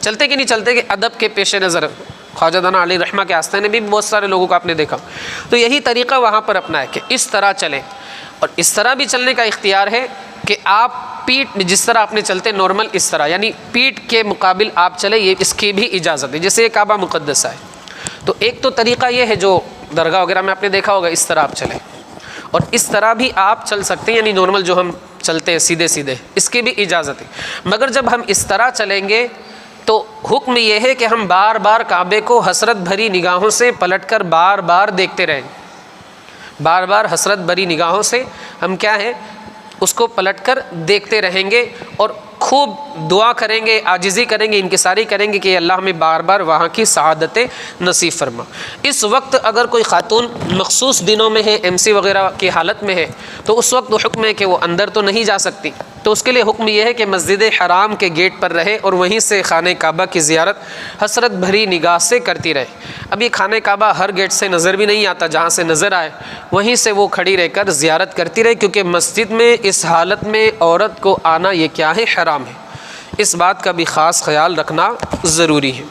چلتے کہ نہیں چلتے کہ ادب کے پیش نظر، خواجہ دانا علی رحمہ کے آستانے بھی بہت سارے لوگوں کو آپ نے دیکھا، تو یہی طریقہ وہاں پر اپنا ہے کہ اس طرح چلیں، اور اس طرح بھی چلنے کا اختیار ہے کہ آپ پیٹھ جس طرح آپ نے چلتے نارمل اس طرح، یعنی پیٹھ کے مقابل آپ چلے، یہ اس کی بھی اجازت ہے، جیسے یہ کعبہ مقدسہ ہے۔ تو ایک تو طریقہ یہ ہے جو درگاہ وغیرہ میں آپ نے دیکھا ہوگا، اس طرح آپ چلیں، اور اس طرح بھی آپ چل سکتے ہیں، یعنی نارمل جو ہم چلتے ہیں سیدھے سیدھے، اس کی بھی اجازت ہے۔ مگر جب ہم اس طرح چلیں گے تو حکم یہ ہے کہ ہم بار بار کعبے کو حسرت بھری نگاہوں سے پلٹ کر بار بار دیکھتے رہیں، بار بار حسرت بھری نگاہوں سے ہم کیا ہے اس کو پلٹ کر دیکھتے رہیں گے، اور خوب دعا کریں گے، عاجزی کریں گے، انکساری کریں گے کہ اللہ ہمیں بار بار وہاں کی سعادتیں نصیب فرما۔ اس وقت اگر کوئی خاتون مخصوص دنوں میں ہے، MC وغیرہ کی حالت میں ہے، تو اس وقت وہ حکم ہے کہ وہ اندر تو نہیں جا سکتی، تو اس کے لیے حکم یہ ہے کہ مسجد حرام کے گیٹ پر رہے اور وہیں سے خانہ کعبہ کی زیارت حسرت بھری نگاہ سے کرتی رہے۔ اب یہ خانہ کعبہ ہر گیٹ سے نظر بھی نہیں آتا، جہاں سے نظر آئے وہیں سے وہ کھڑی رہ کر زیارت کرتی رہے، کیونکہ مسجد میں اس حالت میں عورت کو آنا یہ کیا ہے حرام ہے، اس بات کا بھی خاص خیال رکھنا ضروری ہے۔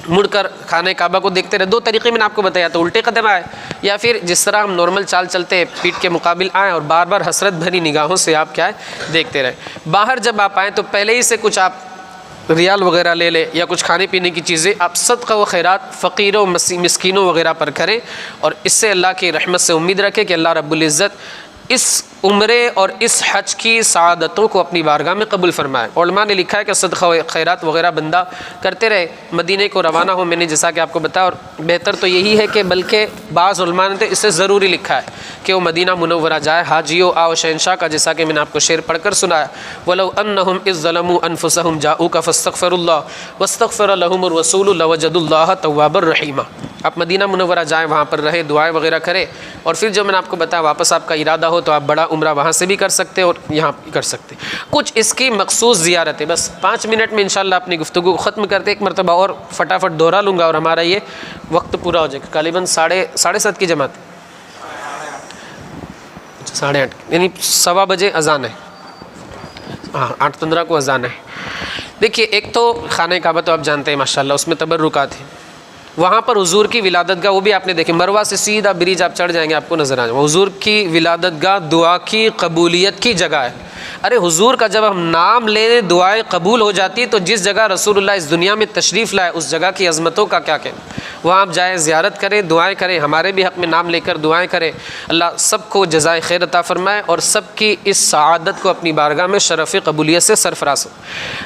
مڑ کر خانہ کعبہ کو دیکھتے رہے، 2 طریقے میں نے آپ کو بتایا، تو الٹے قدم آئے یا پھر جس طرح ہم نارمل چال چلتے ہیں پیٹھ کے مقابل آئیں اور بار بار حسرت بھری نگاہوں سے آپ کیا ہے دیکھتے رہے۔ باہر جب آپ آئیں تو پہلے ہی سے کچھ آپ ریال وغیرہ لے لیں یا کچھ کھانے پینے کی چیزیں آپ صدقہ و خیرات فقیروں مسکینوں وغیرہ پر کریں، اور اس سے اللہ کی رحمت سے امید رکھیں کہ اللہ رب العزت اس عمرے اور اس حج کی سعادتوں کو اپنی بارگاہ میں قبول فرمائے۔ علماء نے لکھا ہے کہ صدقہ و خیرات وغیرہ بندہ کرتے رہے، مدینے کو روانہ ہو، میں نے جیسا کہ آپ کو بتایا، اور بہتر تو یہی ہے کہ بلکہ بعض علماء نے اسے ضروری لکھا ہے کہ وہ مدینہ منورہ جائے، حاجیو آؤ شہنشاہ کا، جیسا کہ میں نے آپ کو شعر پڑھ کر سنایا، وَلَوْ أَنَّهُمْ إِذْ ظَلَمُوا أَنفُسَهُمْ جَاءُوكَ فَاسْتَغْفَرُوا اللَّهَ وَاسْتَغْفَرَ لَهُمُ الرَّسُولُ لَوَجَدُوا اللَّهَ تَوَّابًا رَحِيمًا۔ آپ مدینہ منورہ جائیں، وہاں پر رہے، دعائیں وغیرہ کریں، اور پھر جو میں نے آپ کو بتایا واپس آپ کا ارادہ ہو تو آپ بڑا عمرہ وہاں سے بھی کر سکتے اور یہاں بھی کر سکتے۔ کچھ اس کی مخصوص زیارت ہے، بس 5 منٹ میں انشاءاللہ اپنی گفتگو کو ختم کرتے، ایک مرتبہ اور فٹافٹ دوہرا لوں گا اور ہمارا یہ وقت پورا ہو جائے گا۔ غالباً 7:30 کی جماعت، 8:30 یعنی 1:15 بجے اذان ہے، ہاں 8:15 کو اذان ہے۔ دیکھیے ایک تو خانہ کعبہ تو آپ جانتے ہیں ماشاءاللہ، اس میں تبرکات ہیں، وہاں پر حضور کی ولادت گاہ وہ بھی آپ نے دیکھے، مروہ سے سیدھا برج آپ چڑھ جائیں گے آپ کو نظر آ جائے، حضور کی ولادت گاہ دعا کی قبولیت کی جگہ ہے۔ ارے حضور کا جب ہم نام لیں دعائیں قبول ہو جاتی ہے، تو جس جگہ رسول اللہ اس دنیا میں تشریف لائے اس جگہ کی عظمتوں کا کیا کہنا۔ وہاں آپ جائیں، زیارت کریں، دعائیں کریں، ہمارے بھی حق میں نام لے کر دعائیں کریں۔ اللہ سب کو جزائے خیر عطا فرمائے اور سب کی اس سعادت کو اپنی بارگاہ میں شرف قبولیت سے سرفراز ہو۔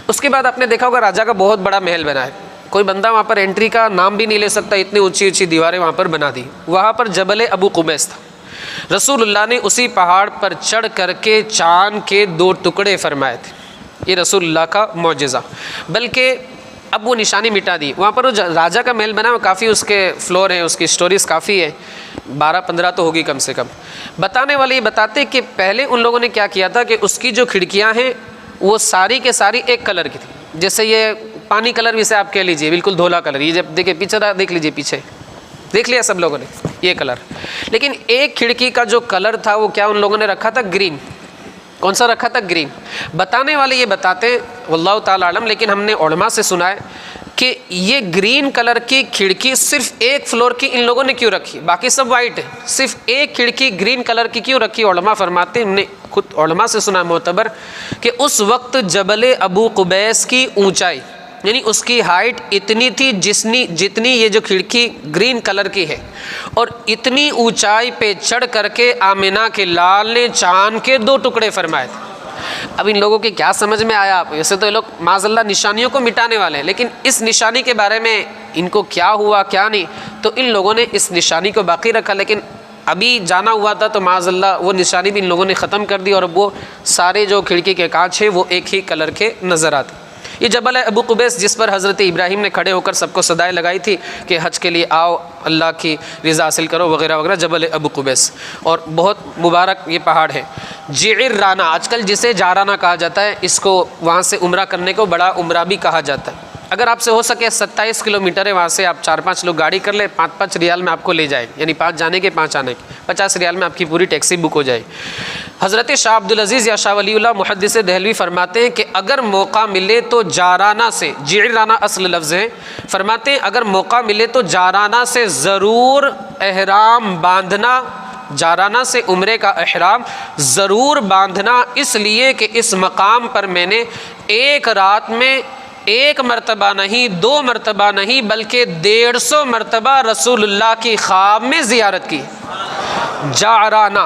اس کے بعد آپ نے دیکھا ہوگا راجا کا بہت بڑا محل بنا ہے، کوئی بندہ وہاں پر انٹری کا نام بھی نہیں لے سکتا، اتنی اونچی اونچی دیواریں وہاں پر بنا دی۔ وہاں پر جبل ابو قبیس تھا، رسول اللہ نے اسی پہاڑ پر چڑھ کر کے چاند کے 2 ٹکڑے فرمائے تھے، یہ رسول اللہ کا معجزہ۔ بلکہ اب وہ نشانی مٹا دی۔ وہاں پر جو راجا کا محل بنا وہ کافی، اس کے فلور ہیں، اس کی سٹوریز کافی ہے، 12-15 تو ہوگی کم سے کم۔ بتانے والے یہ بتاتے کہ پہلے ان لوگوں نے کیا کیا تھا کہ اس کی جو کھڑکیاں ہیں وہ ساری کے ساری ایک کلر کی تھی، جیسے یہ پانی کلر جسے آپ کہہ لیجئے، بالکل دھولا کلر۔ یہ جب دیکھیں پیچھے دیکھ لیجئے، پیچھے دیکھ لیا سب لوگوں نے یہ کلر۔ لیکن ایک کھڑکی کا جو کلر تھا وہ کیا ان لوگوں نے رکھا تھا؟ گرین۔ کون سا رکھا تھا؟ گرین۔ بتانے والے یہ بتاتے ہیں واللہ تعالی عالم، لیکن ہم نے علماء سے سنا ہے کہ یہ گرین کلر کی کھڑکی صرف ایک فلور کی ان لوگوں نے کیوں رکھی؟ باقی سب وائٹ ہے، صرف ایک کھڑکی گرین کلر کی کیوں رکھی؟ علماء فرماتے ہیں، ہم نے خود علماء سے سنا معتبر، کہ اس وقت جبل ابو قبیس کی اونچائی یعنی اس کی ہائٹ اتنی تھی جتنی یہ جو کھڑکی گرین کلر کی ہے، اور اتنی اونچائی پہ چڑھ کر کے آمنہ کے لال نے چاند کے 2 ٹکڑے فرمائے تھے۔ اب ان لوگوں کی کیا سمجھ میں آیا؟ ویسے تو یہ لوگ معاذ اللہ نشانیوں کو مٹانے والے ہیں، لیکن اس نشانی کے بارے میں ان کو کیا ہوا کیا نہیں، تو ان لوگوں نے اس نشانی کو باقی رکھا، لیکن ابھی جانا ہوا تھا تو معاذ اللہ وہ نشانی بھی ان لوگوں نے ختم کر دی، اور اب وہ سارے جو کھڑکی کے کانچ ہیں وہ ایک ہی کلر کے نظر آتے۔ یہ جبل ابو قبیس جس پر حضرت ابراہیم نے کھڑے ہو کر سب کو صدائیں لگائی تھی کہ حج کے لیے آؤ، اللہ کی رضا حاصل کرو وغیرہ وغیرہ، جبل ابو قبیس، اور بہت مبارک یہ پہاڑ ہے۔ جعرانہ آج کل جسے جارانہ کہا جاتا ہے، اس کو وہاں سے عمرہ کرنے کو بڑا عمرہ بھی کہا جاتا ہے۔ اگر آپ سے ہو سکے 27 کلومیٹر ہے، وہاں سے آپ 4-5 لوگ گاڑی کر لیں، 5-5 ریال میں آپ کو لے جائے، یعنی 5 جانے کے 5 آنے کے، 50 ریال میں آپ کی پوری ٹیکسی بک ہو جائے۔ حضرت شاہ عبدالعزیز یا شاہ ولی اللہ محدث دہلوی فرماتے ہیں کہ اگر موقع ملے تو جارانہ سے، جعرانہ اصل لفظ ہے، فرماتے ہیں اگر موقع ملے تو جارانہ سے ضرور احرام باندھنا، جارانہ سے عمرے کا احرام ضرور باندھنا، اس لیے کہ اس مقام پر میں نے ایک رات میں 1 مرتبہ نہیں 2 مرتبہ نہیں بلکہ 150 مرتبہ رسول اللہ کی خواب میں زیارت کی۔ جعرانہ،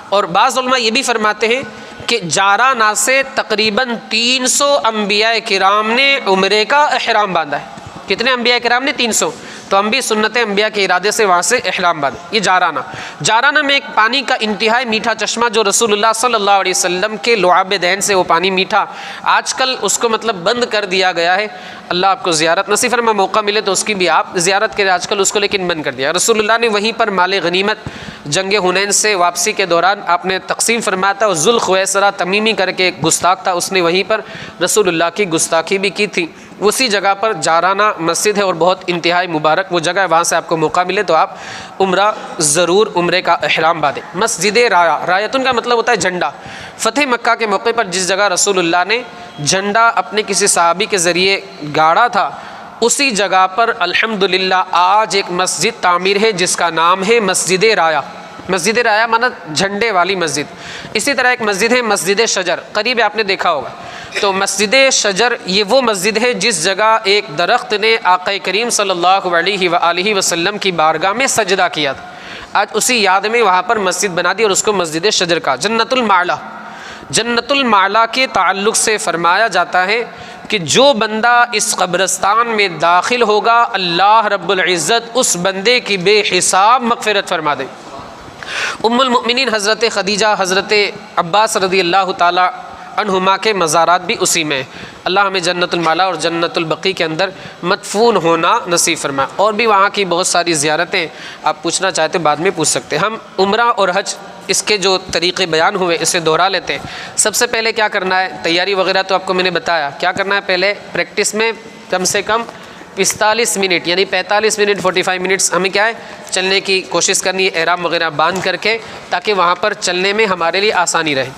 اور بعض علماء یہ بھی فرماتے ہیں کہ جعرانہ سے تقریباً 300 انبیاء کرام نے عمرے کا احرام باندھا ہے۔ کتنے انبیاء کرام نے؟ 300۔ تو ہم بھی سنت انبیاء کے ارادے سے وہاں سے احرام باندھے۔ یہ جارانہ میں ایک پانی کا انتہائی میٹھا چشمہ جو رسول اللہ صلی اللہ علیہ وسلم کے لعاب دہن سے وہ پانی میٹھا، آج کل اس کو مطلب بند کر دیا گیا ہے۔ اللہ آپ کو زیارت نصیب فرمائے، موقع ملے تو اس کی بھی آپ زیارت کریں، آج کل اس کو لیکن بند کر دیا۔ رسول اللہ نے وہیں پر مال غنیمت جنگ حنین سے واپسی کے دوران آپ نے تقسیم فرمایا تھا، اور ذوالخویسرہ تمیمی کر کے ایک گستاخ تھا، اس نے وہیں پر رسول اللہ کی گستاخی بھی کی تھی۔ اسی جگہ پر جارانہ مسجد ہے اور بہت انتہائی مبارک وہ جگہ ہے، وہاں سے آپ کو موقع ملے تو آپ عمرہ ضرور عمرے کا احرام باندھیں۔ مسجد رایا، رایتن کا مطلب ہوتا ہے جھنڈا۔ فتح مکہ کے موقع پر جس جگہ رسول اللہ نے جھنڈا اپنے کسی صحابی کے ذریعے گاڑا تھا، اسی جگہ پر الحمدللہ آج ایک مسجد تعمیر ہے جس کا نام ہے مسجد رایا۔ مسجد رایا مانا جھنڈے والی مسجد۔ اسی طرح ایک مسجد ہے مسجد شجر، قریب آپ نے دیکھا ہوگا۔ تو مسجد شجر یہ وہ مسجد ہے جس جگہ ایک درخت نے آقا کریم صلی اللہ علیہ وآلہ وسلم کی بارگاہ میں سجدہ کیا تھا، آج اسی یاد میں وہاں پر مسجد بنا دی اور اس کو مسجد شجر کا۔ جنت المعلا، جنت المعلا کے تعلق سے فرمایا جاتا ہے کہ جو بندہ اس قبرستان میں داخل ہوگا اللہ رب العزت اس بندے کی بے حساب مغفرت فرما دے۔ ام المؤمنین حضرت خدیجہ، حضرت عباس رضی اللہ تعالی عنہما کے مزارات بھی اسی میں، اللہ ہمیں جنت المعلا اور جنت البقیع کے اندر مدفون ہونا نصیب فرمائے۔ اور بھی وہاں کی بہت ساری زیارتیں آپ پوچھنا چاہتے بعد میں پوچھ سکتے ہیں۔ ہم عمرہ اور حج اس کے جو طریقے بیان ہوئے اسے دہرا لیتے ہیں۔ سب سے پہلے کیا کرنا ہے، تیاری وغیرہ تو آپ کو میں نے بتایا کیا کرنا ہے۔ پہلے پریکٹس میں کم سے کم 45 منٹ یعنی 45 منٹ 45 منٹس ہمیں کیا ہے چلنے کی کوشش کرنی ہے، احرام وغیرہ باندھ کر کے، تاکہ وہاں پر چلنے میں ہمارے لیے آسانی رہے۔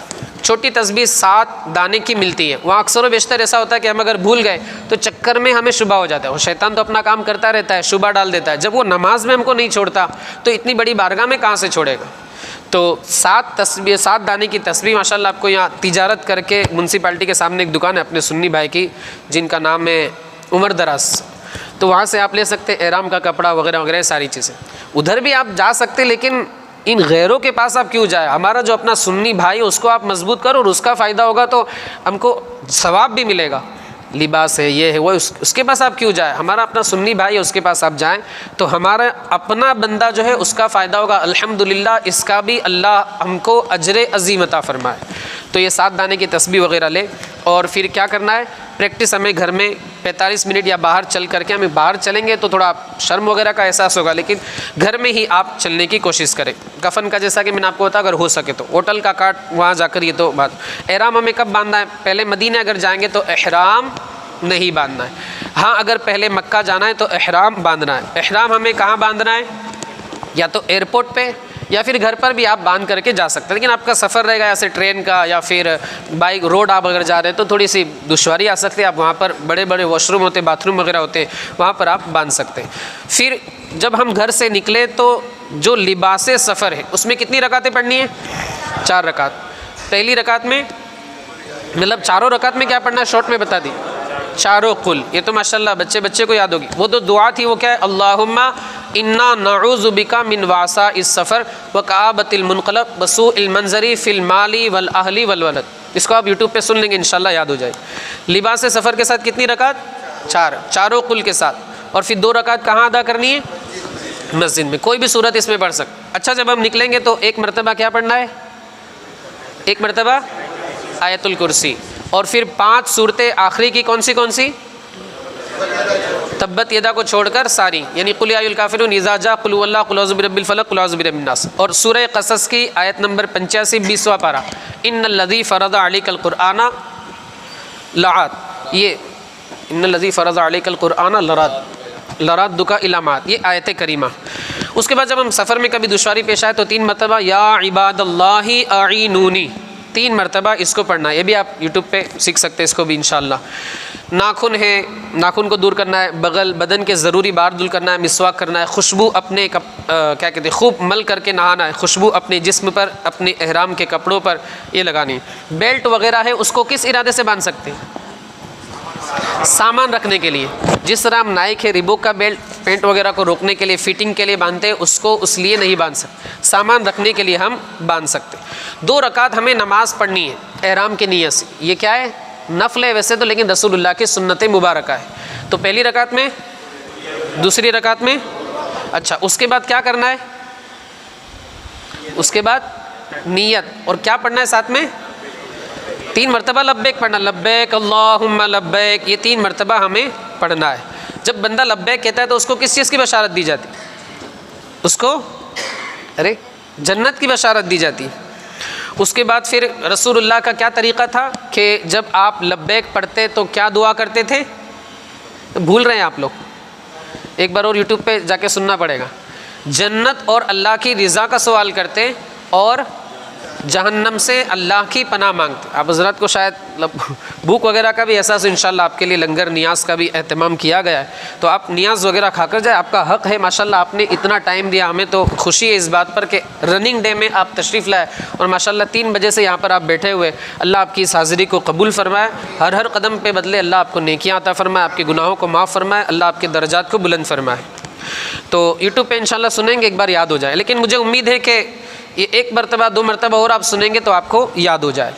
چھوٹی تسبیح 7 دانے کی ملتی ہے، وہاں اکثر و بیشتر ایسا ہوتا ہے کہ ہم اگر بھول گئے تو چکر میں ہمیں شبہ ہو جاتا ہے، اور شیطان تو اپنا کام کرتا رہتا ہے، شبہ ڈال دیتا ہے۔ جب وہ نماز میں ہم کو نہیں چھوڑتا تو اتنی بڑی بارگاہ میں کہاں سے چھوڑے گا۔ تو 7 دانے کی تسبیح ماشاءاللہ آپ کو یہاں تجارت کر کے میونسپلٹی کے سامنے ایک دکان ہے اپنے سنی بھائی کی جن کا نام ہے عمر دراز، تو وہاں سے آپ لے سکتے ہیں احرام کا کپڑا وغیرہ وغیرہ ساری چیزیں. ادھر بھی آپ جا سکتے، لیکن ان غیروں کے پاس آپ کیوں جائے؟ ہمارا جو اپنا سنی بھائی اس کو آپ مضبوط کرو اور اس کا فائدہ ہوگا تو ہم کو ثواب بھی ملے گا. لباس ہے، یہ ہے، وہ اس کے پاس آپ کیوں جائیں؟ ہمارا اپنا سنی بھائی ہے، اس کے پاس آپ جائیں تو ہمارا اپنا بندہ جو ہے اس کا فائدہ ہوگا. الحمدللہ اس کا بھی اللہ ہم کو اجر عظیم عطا فرمائے. تو یہ 7 دانے کی تسبیح وغیرہ لے، اور پھر کیا کرنا ہے؟ پریکٹس ہمیں گھر میں 45 منٹ یا باہر چل کر کے، ہمیں باہر چلیں گے تو تھوڑا شرم وغیرہ کا احساس ہوگا، لیکن گھر میں ہی آپ چلنے کی کوشش کریں. کفن کا جیسا کہ میں نے آپ کو بتایا، اگر ہو سکے تو ہوٹل کا کاٹ وہاں جا کر، یہ تو بات. احرام ہمیں کب باندھنا ہے؟ پہلے مدینہ اگر جائیں گے تو احرام نہیں باندھنا ہے. ہاں اگر پہلے مکہ جانا ہے تو احرام باندھنا ہے. احرام ہمیں کہاں باندھنا ہے؟ یا تو ایئرپورٹ پہ یا پھر گھر پر بھی آپ باندھ کر کے جا سکتے ہیں، لیکن آپ کا سفر رہے گا ایسے ٹرین کا یا پھر بائک روڈ آپ اگر جا رہے ہیں تو تھوڑی سی دشواری آ سکتی ہے. آپ وہاں پر بڑے بڑے واش روم ہوتے ہیں، باتھ روم وغیرہ ہوتے ہیں، وہاں پر آپ باندھ سکتے ہیں. پھر جب ہم گھر سے نکلے تو جو لباس سفر ہے اس میں کتنی رکعتیں پڑھنی ہیں؟ 4 رکعت. پہلی رکعت میں مطلب چاروں رکعت میں کیا پڑھنا ہے؟ شارٹ میں بتا دی، چاروں قل. یہ تو ماشاءاللہ بچے کو یاد ہوگی. وہ تو دعا تھی، وہ کیا ہے؟ اللہم انا نعوذ بک من وعثاء السفر وکآبۃ المنقلب وسوء المنظر فی المال والاہل والولد. اس کو آپ یوٹیوب پہ سن لیں گے انشاءاللہ یاد ہو جائے. لباس سفر کے ساتھ کتنی رکعت؟ 4، چاروں قل کے ساتھ. اور پھر 2 رکعت کہاں ادا کرنی ہے؟ مسجد میں. کوئی بھی صورت اس میں پڑھ سکتے. اچھا جب ہم نکلیں گے تو 1 مرتبہ کیا پڑھنا ہے؟ 1 مرتبہ آیت الکرسی. اور پھر 5 صورتیں آخری کی کون سی؟ تبت یدا کو چھوڑ کر ساری، یعنی قل یا ایھا الکافرون، اذا جاء قل هو اللہ، قل اعوذ برب الفلق، قل اعوذ برب الناس. اور سورہ قصص کی آیت نمبر 85 20واں پارہ، ان الذی فرض علیک القرآن لعاد، یہ ان الذی فرض علیک القرآن لرادک الی معاد، یہ آیت کریمہ. اس کے بعد جب ہم سفر میں کبھی دشواری پیش آئے تو 3 مرتبہ یا عباد اللہ اعینونی، 3 مرتبہ اس کو پڑھنا ہے. یہ بھی آپ یوٹیوب پہ سیکھ سکتے ہیں اس کو بھی انشاءاللہ. ناخن ہے، ناخن کو دور کرنا ہے. بغل بدن کے ضروری بار دور کرنا ہے. مسواک کرنا ہے. خوشبو اپنے کیا کہتے ہیں خوب مل کر کے نہانا ہے. خوشبو اپنے جسم پر، اپنے احرام کے کپڑوں پر یہ لگانی. بیلٹ وغیرہ ہے اس کو کس ارادے سے باندھ سکتے ہیں؟ سامان رکھنے کے لیے. جس طرح ہم نائک ہے ریبوک کا بیلٹ پینٹ وغیرہ کو روکنے کے لیے فٹنگ کے لیے باندھتے ہیں، اس کو اس لیے نہیں باندھ سکتے، سامان رکھنے کے لیے ہم باندھ سکتے. 2 رکعت ہمیں نماز پڑھنی ہے احرام کی نیت سے. یہ کیا ہے؟ نفل ہے ویسے تو، لیکن رسول اللہ کی سنت مبارکہ ہے. تو پہلی رکعت میں، دوسری رکعت میں. اچھا اس کے بعد کیا کرنا ہے؟ اس کے بعد نیت. اور کیا پڑھنا ہے ساتھ میں؟ 3 مرتبہ لبیک پڑھنا. لبیک اللہم لبیک، یہ 3 مرتبہ ہمیں پڑھنا ہے. جب بندہ لبیک کہتا ہے تو اس کو کس چیز کی بشارت دی جاتی؟ اس کو جنت کی بشارت دی جاتی. اس کے بعد پھر رسول اللہ کا کیا طریقہ تھا کہ جب آپ لبیک پڑھتے تو کیا دعا کرتے تھے؟ بھول رہے ہیں آپ لوگ، ایک بار اور یوٹیوب پہ جا کے سننا پڑے گا. جنت اور اللہ کی رضا کا سوال کرتے اور جہنم سے اللہ کی پناہ مانگتے. آپ حضرات کو شاید بھوک وغیرہ کا بھی احساس، انشاءاللہ آپ کے لیے لنگر نیاز کا بھی اہتمام کیا گیا ہے، تو آپ نیاز وغیرہ کھا کر جائے. آپ کا حق ہے. ماشاءاللہ آپ نے اتنا ٹائم دیا، ہمیں تو خوشی ہے اس بات پر کہ رننگ ڈے میں آپ تشریف لائے اور ماشاءاللہ 3 بجے سے یہاں پر آپ بیٹھے ہوئے. اللہ آپ کی اس حاضری کو قبول فرمائے. ہر قدم پہ بدلے اللہ آپ کو نیکیاں عطا فرمائے، آپ کے گناہوں کو معاف فرمائے، اللہ آپ کے درجات کو بلند فرمائے. تو یوٹیوب پہ انشاءاللہ سنیں گے، ایک بار یاد ہو جائے. لیکن مجھے امید ہے کہ یہ 1 مرتبہ 2 مرتبہ اور آپ سنیں گے تو آپ کو یاد ہو جائے.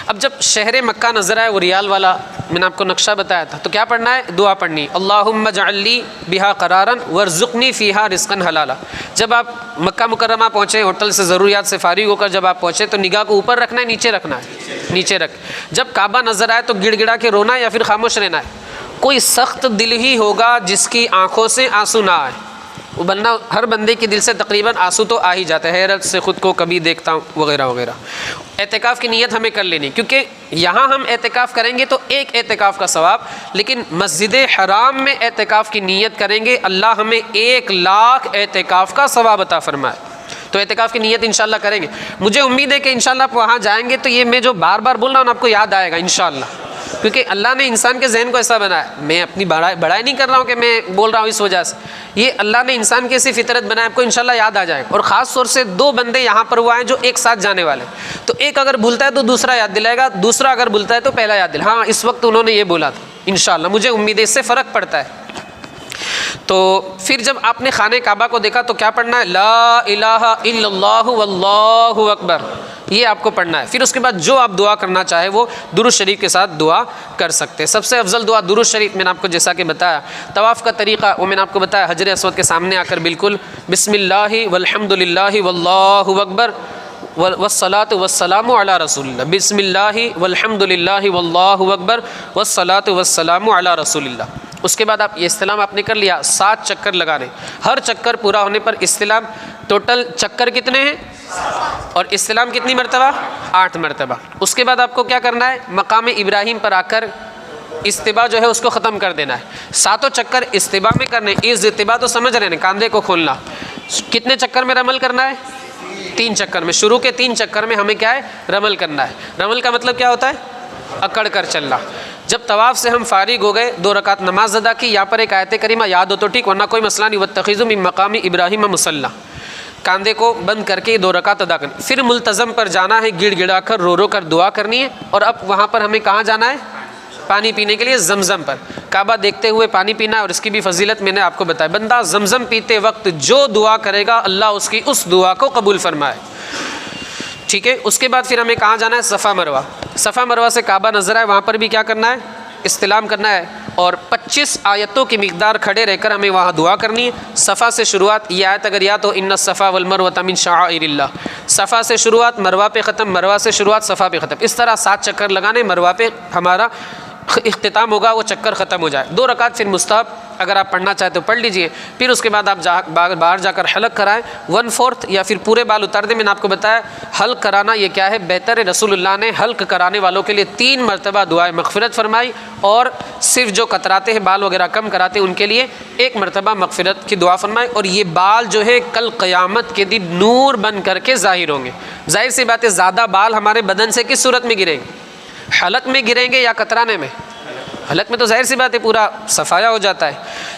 اب جب شہر مکہ نظر آئے، وہ ریال والا میں نے آپ کو نقشہ بتایا تھا، تو کیا پڑھنا ہے؟ دعا پڑھنی. اللہم اجعل لی بہا قرارا وارزقنی فیہا رزقا حلالا. جب آپ مکہ مکرمہ پہنچے، ہوٹل سے ضروریات سے فارغ ہو کر جب آپ پہنچے تو نگاہ کو اوپر رکھنا ہے، نیچے رکھنا ہے؟ نیچے رکھ. جب کعبہ نظر آئے تو گڑ گڑا کے رونا ہے یا پھر خاموش رہنا ہے؟ کوئی سخت دل ہی ہوگا جس کی آنکھوں سے آنسو نہ آئے. وہ بندہ، ہر بندے کے دل سے تقریباً آنسو تو آ ہی جاتا ہے، حیرت سے خود کو کبھی دیکھتا ہوں وغیرہ وغیرہ. اعتکاف کی نیت ہمیں کر لینی، کیونکہ یہاں ہم اعتکاف کریں گے تو 1 اعتکاف کا ثواب، لیکن مسجد حرام میں اعتکاف کی نیت کریں گے اللہ ہمیں 1,00,000 اعتکاف کا ثواب عطا فرمائے. تو اعتکاف کی نیت انشاءاللہ کریں گے. مجھے امید ہے کہ انشاءاللہ آپ وہاں جائیں گے تو یہ میں جو بار بار بول رہا ہوں آپ کو یاد آئے گا انشاءاللہ. کیونکہ اللہ نے انسان کے ذہن کو ایسا بنایا. میں اپنی بڑائی نہیں کر رہا ہوں کہ میں بول رہا ہوں اس وجہ سے. یہ اللہ نے انسان کی ایسی فطرت بنایا, آپ کو انشاءاللہ یاد آ جائے گا. اور خاص طور سے 2 بندے یہاں پر وہ آئے جو ایک ساتھ جانے والے, تو ایک اگر بھولتا ہے تو دوسرا یاد دلائے گا, دوسرا اگر بھولتا ہے تو پہلا یاد دلائے. ہاں اس وقت انہوں نے یہ بولا تھا, انشاءاللہ مجھے امید ہے اس سے فرق پڑتا ہے. تو پھر جب آپ نے خانہ کعبہ کو دیکھا تو کیا پڑھنا ہے؟ لا الہ الا اللہ واللہ اکبر, یہ آپ کو پڑھنا ہے. پھر اس کے بعد جو آپ دعا کرنا چاہے وہ درود شریف کے ساتھ دعا کر سکتے ہیں. سب سے افضل دعا درود شریف, میں نے آپ کو جیسا کہ بتایا. طواف کا طریقہ وہ میں نے آپ کو بتایا, حجر اسود کے سامنے آ کر بالکل بسم اللہ والحمد للہ واللہ اکبر والصلاۃ والسلام علی رسول اللہ, بسم اللہ والحمد للہ واللہ اکبر والصلاۃ والسلام علی رسول اللہ. اس کے بعد آپ یہ استلام آپ نے کر لیا, 7 چکر لگانے. ہر چکر پورا ہونے پر استلام. ٹوٹل چکر کتنے ہیں اور استلام کتنی مرتبہ؟ 8 مرتبہ. اس کے بعد آپ کو کیا کرنا ہے؟ مقام ابراہیم پر آ کر استباء جو ہے اس کو ختم کر دینا ہے. 7 چکر استباء میں کرنے. استباء تو سمجھ رہے ہیں, کاندھے کو کھولنا. کتنے چکر میں رمل کرنا ہے؟ 3 چکر میں. شروع کے 3 چکر میں ہمیں کیا ہے؟ رمل کرنا ہے. رمل کا مطلب کیا ہوتا ہے؟ اکڑ کر چلنا. جب طواف سے ہم فارغ ہو گئے, 2 رکعت نماز ادا کی. یہاں پر ایک آیت کریمہ یاد ہو تو ٹھیک, ورنہ کوئی مسئلہ نہیں. واتخذوا من مقام ابراہیم مصلی, کاندھے کو بند کر کے 2 رکعت ادا کرنی. پھر ملتزم پر جانا ہے, گڑ گڑا کر رو رو کر دعا کرنی ہے. اور اب وہاں پر ہمیں کہاں جانا ہے؟ پانی پینے کے لیے زمزم پر. کعبہ دیکھتے ہوئے پانی پینا ہے, اور اس کی بھی فضیلت میں نے آپ کو بتایا. بندہ زمزم پیتے وقت جو دعا کرے گا اللہ اس کی اس دعا کو قبول فرمائے. ٹھیک ہے. اس کے بعد پھر ہمیں کہاں جانا ہے؟ صفا مروہ. صفا مروہ سے کعبہ نظر آئے, وہاں پر بھی کیا کرنا ہے؟ استلام کرنا ہے. اور 25 آیتوں کی مقدار کھڑے رہ کر ہمیں وہاں دعا کرنی ہے. صفا سے شروعات, یہ آیت اگر یاد ہو, ان الصفا والمروۃ من شعائر اللہ. صفا سے شروعات, مروہ پہ ختم, مروہ سے شروعات, صفا پہ ختم. اس طرح 7 چکر لگانے, مروہ پہ ہمارا اختتام ہوگا, وہ چکر ختم ہو جائے. 2 رکعت پھر مستحب اگر آپ پڑھنا چاہتے تو پڑھ لیجئے. پھر اس کے بعد آپ باہر جا کر حلق کرائیں. 1/4 یا پھر پورے بال اتار دیں. میں نے آپ کو بتایا حلق کرانا یہ کیا ہے؟ بہتر ہے. رسول اللہ نے حلق کرانے والوں کے لیے 3 مرتبہ دعائے مغفرت فرمائی, اور صرف جو کتراتے ہیں, بال وغیرہ کم کراتے ہیں, ان کے لیے 1 مرتبہ مغفرت کی دعا فرمائی. اور یہ بال جو ہے کل قیامت کے دن نور بن کر کے ظاہر ہوں گے. ظاہر سی بات ہے, زیادہ بال ہمارے بدن سے کس صورت میں گریں گے؟ حلق میں گریں گے یا کترانے میں؟ حلق میں تو ظاہر سی بات ہے پورا صفایا ہو جاتا ہے.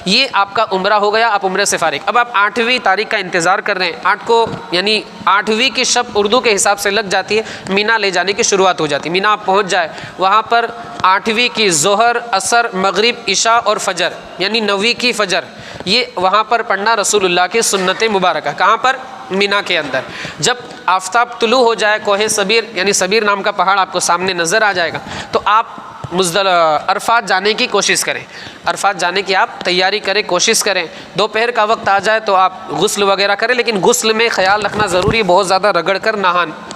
یہ آپ کا عمرہ ہو گیا, آپ عمرے سے فارغ. اب آپ 8ویں تاریخ کا انتظار کر رہے ہیں. 8 کو یعنی 8ویں کی شب اردو کے حساب سے لگ جاتی ہے, مینا لے جانے کی شروعات ہو جاتی ہے. مینا آپ پہنچ جائے, وہاں پر 8ویں کی ظہر, عصر, مغرب, عشاء اور فجر یعنی 9ویں کی فجر, یہ وہاں پر پڑھنا رسول اللہ کی سنت مبارکہ. کہاں پر؟ مینا کے اندر. جب آفتاب طلوع ہو جائے, کوہ صبیر یعنی صبیر نام کا پہاڑ آپ کو سامنے نظر آ جائے گا, تو آپ عرفات جانے کی کوشش کریں. عرفات جانے کی آپ تیاری کریں, کوشش کریں. دوپہر کا وقت آ جائے تو آپ غسل وغیرہ کریں, لیکن غسل میں خیال رکھنا ضروری ہے, بہت زیادہ رگڑ کر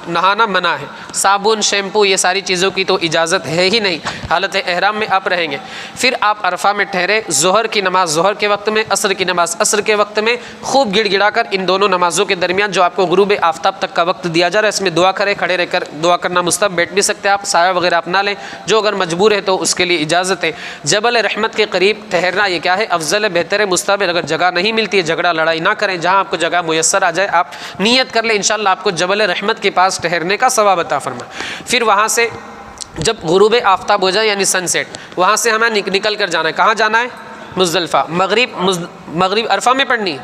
نہانا منع ہے. صابن, شیمپو, یہ ساری چیزوں کی تو اجازت ہے ہی نہیں. حالت احرام میں آپ رہیں گے. پھر آپ عرفہ میں ٹھہرے, ظہر کی نماز ظہر کے وقت میں, عصر کی نماز عصر کے وقت میں, خوب گڑ گڑا کر ان دونوں نمازوں کے درمیان جو آپ کو غروب آفتاب تک کا وقت دیا جا رہا ہے, اس میں دعا کریں. کھڑے رہ کر دعا کرنا مستحب, بیٹھ بھی سکتے آپ, سایہ وغیرہ اپنا لیں. جو اگر مجبور ہے تو اس کے لیے اجازت ہے. جبل رحمت کے قریب ٹھہرنا یہ کیا ہے؟ افضل ہے, بہتر ہے, مستحب ہے. اگر جگہ نہیں ملتی ہے, جھگڑا لڑائی نہ کریں, جہاں آپ کو جگہ میسر آ جائے آپ نیت کر لیں, انشاءاللہ آپ کو جبل رحمت کے پاس ٹھہرنے کا ثواب عطا فرمائے. پھر وہاں سے جب غروب آفتاب ہو جائے یعنی سن سیٹ, وہاں سے ہمیں نکل کر جانا ہے. کہاں جانا ہے؟ مزدلفہ. مغرب عرفہ میں پڑھنی ہے,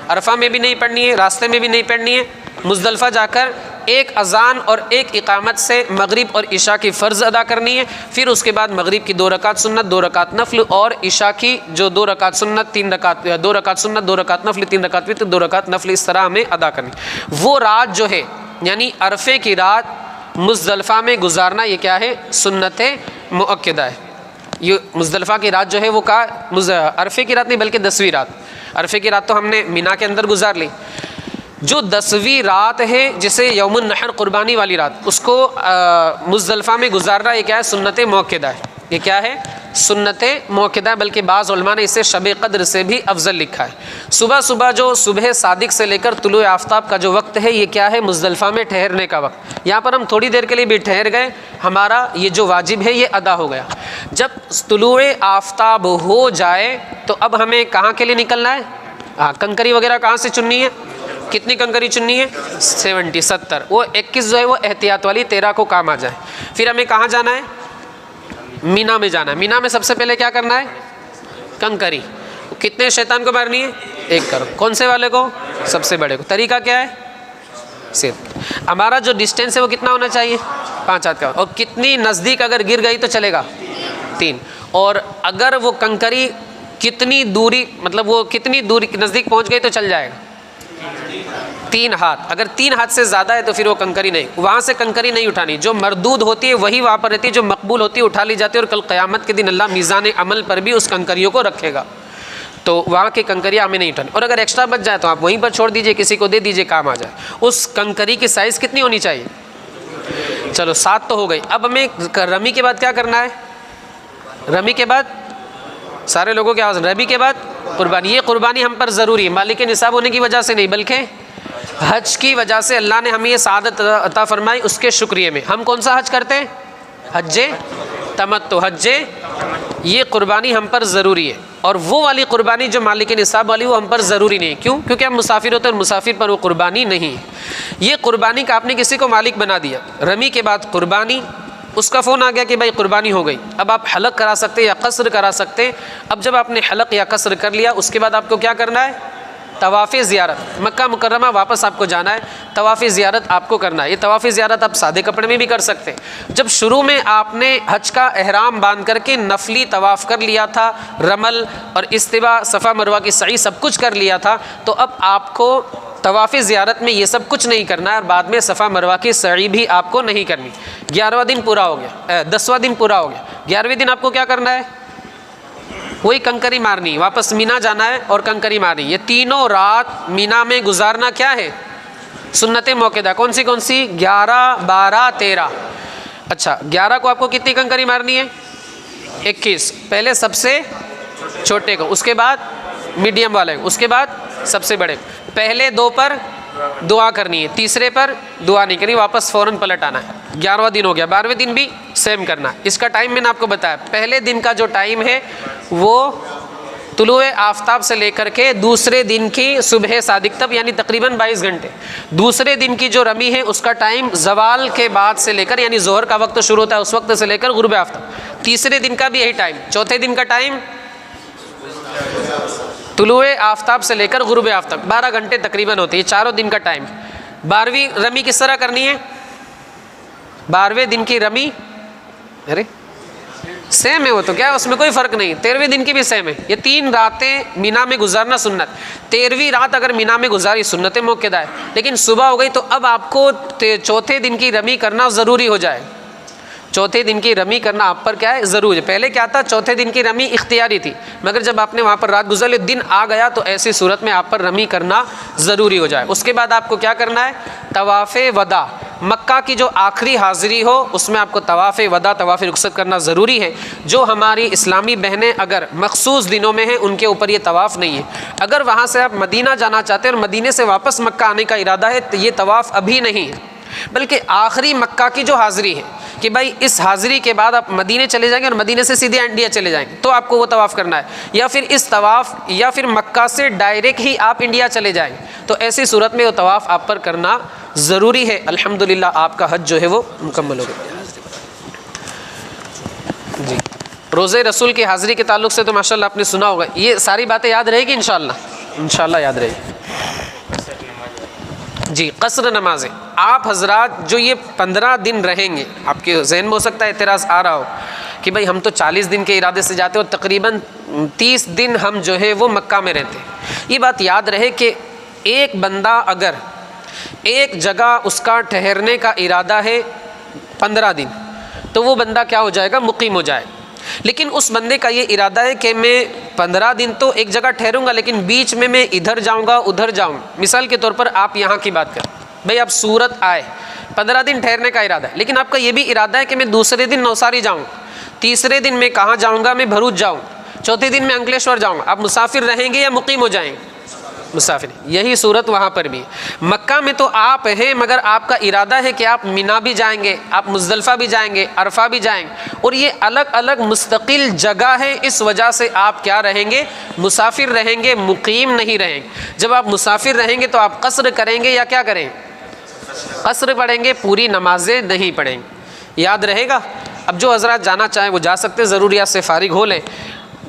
عرفہ میں بھی نہیں پڑھنی ہے, راستے میں بھی نہیں پڑھنی ہے. مزدلفہ جا کر ایک اذان اور ایک اقامت سے مغرب اور عشاء کی فرض ادا کرنی ہے. پھر اس کے بعد مغرب کی 2 رکعت سنت, 2 رکعت نفل, اور عشاء کی جو 2 رکعت سنت, 2 رکعت سنت, 2 رکعت نفل, 3 رکعت وتر, 2 رکعت نفل, اس طرح ہمیں ادا کرنی. وہ رات جو ہے یعنی عرفے کی رات مزدلفہ میں گزارنا یہ کیا ہے؟ سنت مؤکدہ ہے. یہ مزدلفہ کی رات جو ہے وہ عرفے کی رات نہیں بلکہ 10ویں رات. عرفے کی رات تو ہم نے مینا کے اندر گزار لی. جو 10ویں رات ہے جسے یوم النحر قربانی والی رات, اس کو مزدلفہ میں گزارنا یہ کیا ہے؟ سنت مؤکدہ ہے. یہ کیا ہے؟ سنت مؤکدہ, بلکہ بعض علماء نے اسے شب قدر سے بھی افضل لکھا ہے. صبح جو صبح صادق سے لے کر طلوع آفتاب کا جو وقت ہے یہ کیا ہے؟ مزدلفہ میں ٹھہرنے کا وقت. یہاں پر ہم تھوڑی دیر کے لیے بھی ٹھہر گئے, ہمارا یہ جو واجب ہے یہ ادا ہو گیا. جب طلوع آفتاب ہو جائے تو اب ہمیں کہاں کے لیے نکلنا ہے؟ کنکری وغیرہ کہاں سے چننی ہے؟ کتنی کنکری چننی ہے؟ 70. وہ 21 جو ہے وہ احتیاط والی, 13 کو کام آ جائے. پھر ہمیں کہاں جانا ہے؟ مینا میں جانا ہے. مینا میں سب سے پہلے کیا کرنا ہے؟ کنکری. کتنے شیطان کو مارنی ہے؟ ایک کرو. کون سے والے کو؟ سب سے بڑے کو. طریقہ کیا ہے؟ صرف ہمارا جو ڈسٹینس ہے وہ کتنا ہونا چاہیے؟ 5 ہاتھ کا. اور کتنی نزدیک اگر گر گئی تو چلے گا؟ 3. اور اگر وہ کنکری کتنی دوری، مطلب وہ کتنی دوری نزدیک پہنچ گئی تو چل جائے گا؟ 3 ہاتھ. اگر 3 ہاتھ سے زیادہ ہے تو پھر وہ کنکری نہیں، وہاں سے کنکری نہیں اٹھانی. جو مردود ہوتی ہے وہی وہاں پر رہتی ہے، جو مقبول ہوتی ہے اٹھا لی جاتی ہے، اور کل قیامت کے دن اللہ میزان عمل پر بھی اس کنکریوں کو رکھے گا. تو وہاں کی کنکریاں ہمیں نہیں اٹھانی. اور اگر ایکسٹرا بچ جائے تو آپ وہیں پر چھوڑ دیجئے، کسی کو دے دیجئے، کام آ جائے. اس کنکری کی سائز کتنی ہونی چاہیے؟ چلو 7 تو ہو گئی. اب ہمیں رمی کے بعد کیا کرنا ہے؟ رمی کے بعد سارے لوگوں کے آواز، رمی کے بعد قربانی. یہ قربانی ہم پر ضروری ہے، مالک نصاب ہونے کی وجہ سے نہیں بلکہ حج کی وجہ سے اللہ نے ہمیں یہ سعادت عطا فرمائی، اس کے شکریہ میں. ہم کون سا حج کرتے ہیں؟ حج تمتع. حج یہ قربانی ہم پر ضروری ہے. اور وہ والی قربانی جو مالک نصاب والی وہ ہم پر ضروری نہیں ہے. کیوں؟ کیونکہ ہم مسافر ہوتے ہیں، اور مسافر پر وہ قربانی نہیں ہے. یہ قربانی کا آپ نے کسی کو مالک بنا دیا. رمی کے بعد قربانی، اس کا فون آ گیا کہ بھائی قربانی ہو گئی. اب آپ حلق کرا سکتے یا قصر کرا سکتے. اب جب آپ نے حلق یا قصر کر لیا، اس کے بعد آپ کو کیا کرنا ہے؟ طواف زیارت. مکہ مکرمہ واپس آپ کو جانا ہے، طواف زیارت آپ کو کرنا ہے. یہ طواف زیارت آپ سادے کپڑے میں بھی کر سکتے ہیں. جب شروع میں آپ نے حج کا احرام باندھ کر کے نفلی طواف کر لیا تھا، رمل اور استوا، صفا مروہ کی سعی سب کچھ کر لیا تھا، تو اب آپ کو طواف زیارت میں یہ سب کچھ نہیں کرنا ہے، اور بعد میں صفا مروہ کی سعی بھی آپ کو نہیں کرنی. 11واں دن پورا ہو گیا، 10واں دن پورا ہو گیا. 11ویں دن آپ کو کیا کرنا ہے؟ وہی کنکری مارنی، واپس مینا جانا ہے اور کنکری مارنی. یہ تینوں رات مینا میں گزارنا کیا ہے؟ سنت موقدہ. کون سی کون سی؟ 11، 12، 13. اچھا 11 کو آپ کو کتنی کنکری مارنی ہے؟ 21. پہلے سب سے چھوٹے کو، اس کے بعد میڈیم والے کو، اس کے بعد سب سے بڑے. پہلے 2 پر دعا کرنی ہے، تیسرے پر دعا نہیں کرنی، واپس فوراً پلٹ آنا ہے. 11واں دن ہو گیا. 12ویں دن بھی سیم کرنا ہے. اس کا ٹائم میں نے آپ کو بتایا. پہلے دن کا جو ٹائم ہے وہ طلوع آفتاب سے لے کر کے دوسرے دن کی صبح صادق تک، یعنی تقریباً 22 گھنٹے. دوسرے دن کی جو رمی ہے اس کا ٹائم زوال کے بعد سے لے کر، یعنی ظہر کا وقت شروع ہوتا ہے اس وقت سے لے کر غروب آفتاب. تیسرے دن کا بھی یہی ٹائم. چوتھے دن کا ٹائم طلوع آفتاب سے لے کر غروب آفتاب، 12 گھنٹے تقریباً ہوتے ہیں. یہ چاروں دن کا ٹائم. 12ویں رمی کس طرح کرنی ہے؟ 12ویں دن کی رمی ارے سیم ہے، وہ تو کیا ہے، اس میں کوئی فرق نہیں. 13ویں دن کی بھی سیم ہے. یہ 3 راتیں مینا میں گزارنا سنت. 13ویں رات اگر مینا میں گزاری سنت موقدہ ہے، لیکن صبح ہو گئی تو اب آپ کو چوتھے دن کی رمی کرنا ضروری ہو جائے. چوتھے دن کی رمی کرنا آپ پر کیا ہے؟ ضروری. پہلے کیا تھا؟ چوتھے دن کی رمی اختیاری تھی، مگر جب آپ نے وہاں پر رات گزر لی، دن آ گیا، تو ایسی صورت میں آپ پر رمی کرنا ضروری ہو جائے. اس کے بعد آپ کو کیا کرنا ہے؟ طواف وداع. مکہ کی جو آخری حاضری ہو اس میں آپ کو طواف وداع، طواف رخصت کرنا ضروری ہے. جو ہماری اسلامی بہنیں اگر مخصوص دنوں میں ہیں ان کے اوپر یہ طواف نہیں ہے. اگر وہاں سے آپ مدینہ جانا چاہتے ہیں اور مدینے سے واپس مکہ آنے کا ارادہ ہے تو یہ طواف ابھی نہیں ہے، بلکہ آخری مکہ کی جو حاضری ہے کہ بھائی اس حاضری کے بعد آپ مدینے چلے جائیں گے اور مدینے سے سیدھے انڈیا چلے جائیں گے، تو آپ کو وہ طواف کرنا ہے. یا پھر اس طواف، یا پھر مکہ سے ڈائریکٹ ہی آپ انڈیا چلے جائیں گے، تو ایسی صورت میں وہ طواف آپ پر کرنا ضروری ہے. الحمدللہ آپ کا حج جو ہے وہ مکمل ہو گیا. جی روزے رسول کی حاضری کے تعلق سے تو ماشاءاللہ آپ نے سنا ہوگا. یہ ساری باتیں یاد رہے گی انشاءاللہ، انشاءاللہ یاد رہے گی. جی قصر نمازیں آپ حضرات جو یہ 15 دن رہیں گے، آپ کے ذہن میں ہو سکتا ہے اعتراض آ رہا ہو کہ بھائی ہم تو 40 دن کے ارادے سے جاتے ہیں اور تقریباً 30 دن ہم جو ہے وہ مکہ میں رہتے ہیں. یہ بات یاد رہے کہ ایک بندہ اگر ایک جگہ اس کا ٹھہرنے کا ارادہ ہے 15 دن، تو وہ بندہ کیا ہو جائے گا؟ مقیم ہو جائے. لیکن اس بندے کا یہ ارادہ ہے کہ میں 15 دن تو ایک جگہ ٹھہروں گا، لیکن بیچ میں ادھر جاؤں گا ادھر جاؤں. مثال کے طور پر آپ یہاں کی بات کریں، بھئی آپ سورت آئے، 15 دن ٹھہرنے کا ارادہ ہے، لیکن آپ کا یہ بھی ارادہ ہے کہ میں دوسرے دن نوساری جاؤں، تیسرے دن میں کہاں جاؤں گا؟ میں بھروچ جاؤں، چوتھے دن میں انکلیشور جاؤں گا. آپ مسافر رہیں گے یا مقیم ہو جائیں گے؟ مسافر. یہی صورت وہاں پر بھی. مکہ میں تو آپ ہیں مگر آپ کا ارادہ ہے کہ آپ مینا بھی جائیں گے، آپ مزدلفہ بھی جائیں گے، عرفہ بھی جائیں گے، اور یہ الگ الگ مستقل جگہ ہے. اس وجہ سے آپ کیا رہیں گے؟ مسافر رہیں گے، مقیم نہیں رہیں گے. جب آپ مسافر رہیں گے تو آپ قصر کریں گے یا کیا کریں؟ قصر پڑھیں گے، پوری نمازیں نہیں پڑھیں گے. یاد رہے گا. اب جو حضرات جانا چاہیں وہ جا سکتے ہیں، ضروریات سے فارغ ہو لیں۔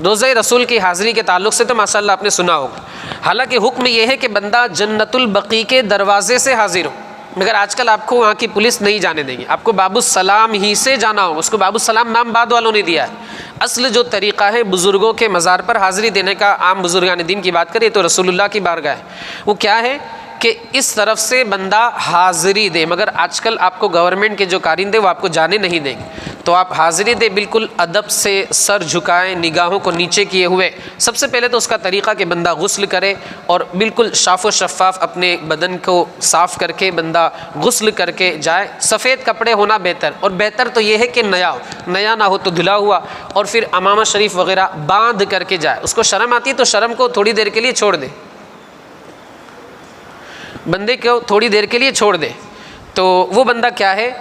روضہ رسول کی حاضری کے تعلق سے تو ماشاءاللہ آپ نے سنا ہوگا، حالانکہ حکم یہ ہے کہ بندہ جنت البقیع کے دروازے سے حاضر ہو، مگر آج کل آپ کو وہاں کی پولیس نہیں جانے دے گی، آپ کو باب السلام ہی سے جانا ہو۔ اس کو باب السلام نام بعد والوں نے دیا ہے، اصل جو طریقہ ہے بزرگوں کے مزار پر حاضری دینے کا، عام بزرگان دین کی بات کریں تو رسول اللہ کی بارگاہ ہے، وہ کیا ہے کہ اس طرف سے بندہ حاضری دے، مگر آج کل آپ کو گورنمنٹ کے جو کارندے وہ آپ کو جانے نہیں دیں گے، تو آپ حاضری دے بالکل ادب سے، سر جھکائیں، نگاہوں کو نیچے کیے ہوئے۔ سب سے پہلے تو اس کا طریقہ کہ بندہ غسل کرے اور بالکل شاف و شفاف اپنے بدن کو صاف کر کے بندہ غسل کر کے جائے۔ سفید کپڑے ہونا بہتر، اور بہتر تو یہ ہے کہ نیا ہو، نیا نہ ہو تو دھلا ہوا، اور پھر امامہ شریف وغیرہ باندھ کر کے جائے۔ اس کو شرم آتی ہے تو شرم کو تھوڑی دیر کے لیے چھوڑ دے، بندے کو تھوڑی دیر کے لیے چھوڑ دے، تو وہ بندہ کیا ہے،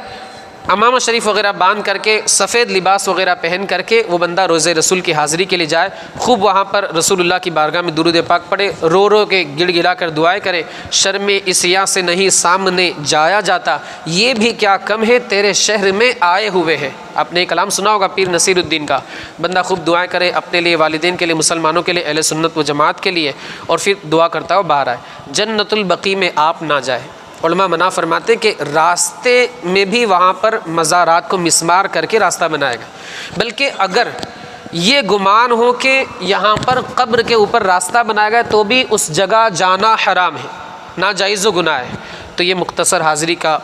امامہ شریف وغیرہ باندھ کر کے، سفید لباس وغیرہ پہن کر کے وہ بندہ روزہ رسول کی حاضری کے لیے جائے۔ خوب وہاں پر رسول اللہ کی بارگاہ میں درود پاک پڑھے، رو رو کے گڑ گڑا کر دعائیں کرے۔ شرم اسیا سے نہیں سامنے جایا جاتا، یہ بھی کیا کم ہے تیرے شہر میں آئے ہوئے ہیں۔ آپ نے یہ کلام سنا ہوگا پیر نصیر الدین کا۔ بندہ خوب دعائیں کرے اپنے لیے، والدین کے لیے، مسلمانوں کے لیے، اہل سنت و جماعت کے لیے، اور پھر دعا کرتا ہو باہر آئے۔ جنت البقیع میں آپ نہ جائیں، علماء منع فرماتے کہ راستے میں بھی وہاں پر مزارات کو مسمار کر کے راستہ بنائے گا، بلکہ اگر یہ گمان ہو کہ یہاں پر قبر کے اوپر راستہ بنایا گیا تو بھی اس جگہ جانا حرام ہے، ناجائز و گناہ ہے۔ تو یہ مختصر حاضری کا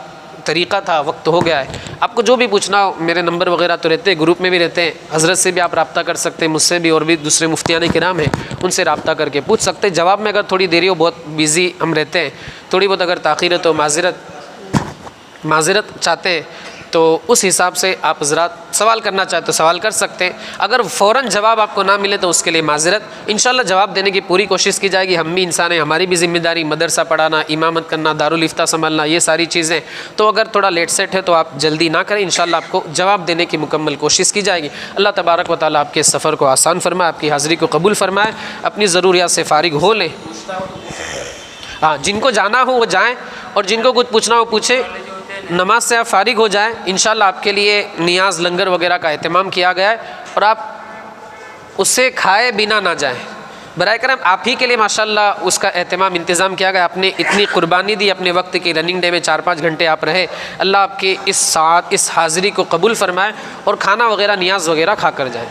طریقہ تھا، وقت ہو گیا ہے۔ آپ کو جو بھی پوچھنا ہو، میرے نمبر وغیرہ تو رہتے ہیں، گروپ میں بھی رہتے ہیں، حضرت سے بھی آپ رابطہ کر سکتے ہیں، مجھ سے بھی، اور بھی دوسرے مفتیان کرام ہیں ان سے رابطہ کر کے پوچھ سکتے ہیں۔ جواب میں اگر تھوڑی دیری ہو، بہت بیزی ہم رہتے ہیں، تھوڑی بہت اگر تاخیر ہے تو معذرت چاہتے ہیں، تو اس حساب سے آپ حضرات سوال کرنا چاہتے تو سوال کر سکتے ہیں۔ اگر فوراً جواب آپ کو نہ ملے تو اس کے لیے معذرت، انشاءاللہ جواب دینے کی پوری کوشش کی جائے گی۔ ہم بھی انسان ہیں، ہماری بھی ذمہ داری مدرسہ پڑھانا، امامت کرنا، دارالفتہ سنبھالنا، یہ ساری چیزیں، تو اگر تھوڑا لیٹ سیٹ ہے تو آپ جلدی نہ کریں، انشاءاللہ آپ کو جواب دینے کی مکمل کوشش کی جائے گی۔ اللہ تبارک و تعالیٰ آپ کے سفر کو آسان فرمائے، آپ کی حاضری کو قبول فرمائے، اپنی ضروریات سے فارغ ہو لیں۔ ہاں، جن کو جانا ہو وہ جائیں، اور جن کو کچھ پوچھنا ہو پوچھیں۔ نماز سے آپ فارغ ہو جائیں، انشاءاللہ آپ کے لیے نیاز لنگر وغیرہ کا اہتمام کیا گیا ہے، اور آپ اس سے کھائے بنا نہ جائیں۔ برائے کرم آپ ہی کے لیے ماشاءاللہ اس کا اہتمام انتظام کیا گیا، آپ نے اتنی قربانی دی، اپنے وقت کی رننگ ڈے میں 4-5 گھنٹے آپ رہے۔ اللہ آپ کے اس ساتھ اس حاضری کو قبول فرمائے، اور کھانا وغیرہ نیاز وغیرہ کھا کر جائیں۔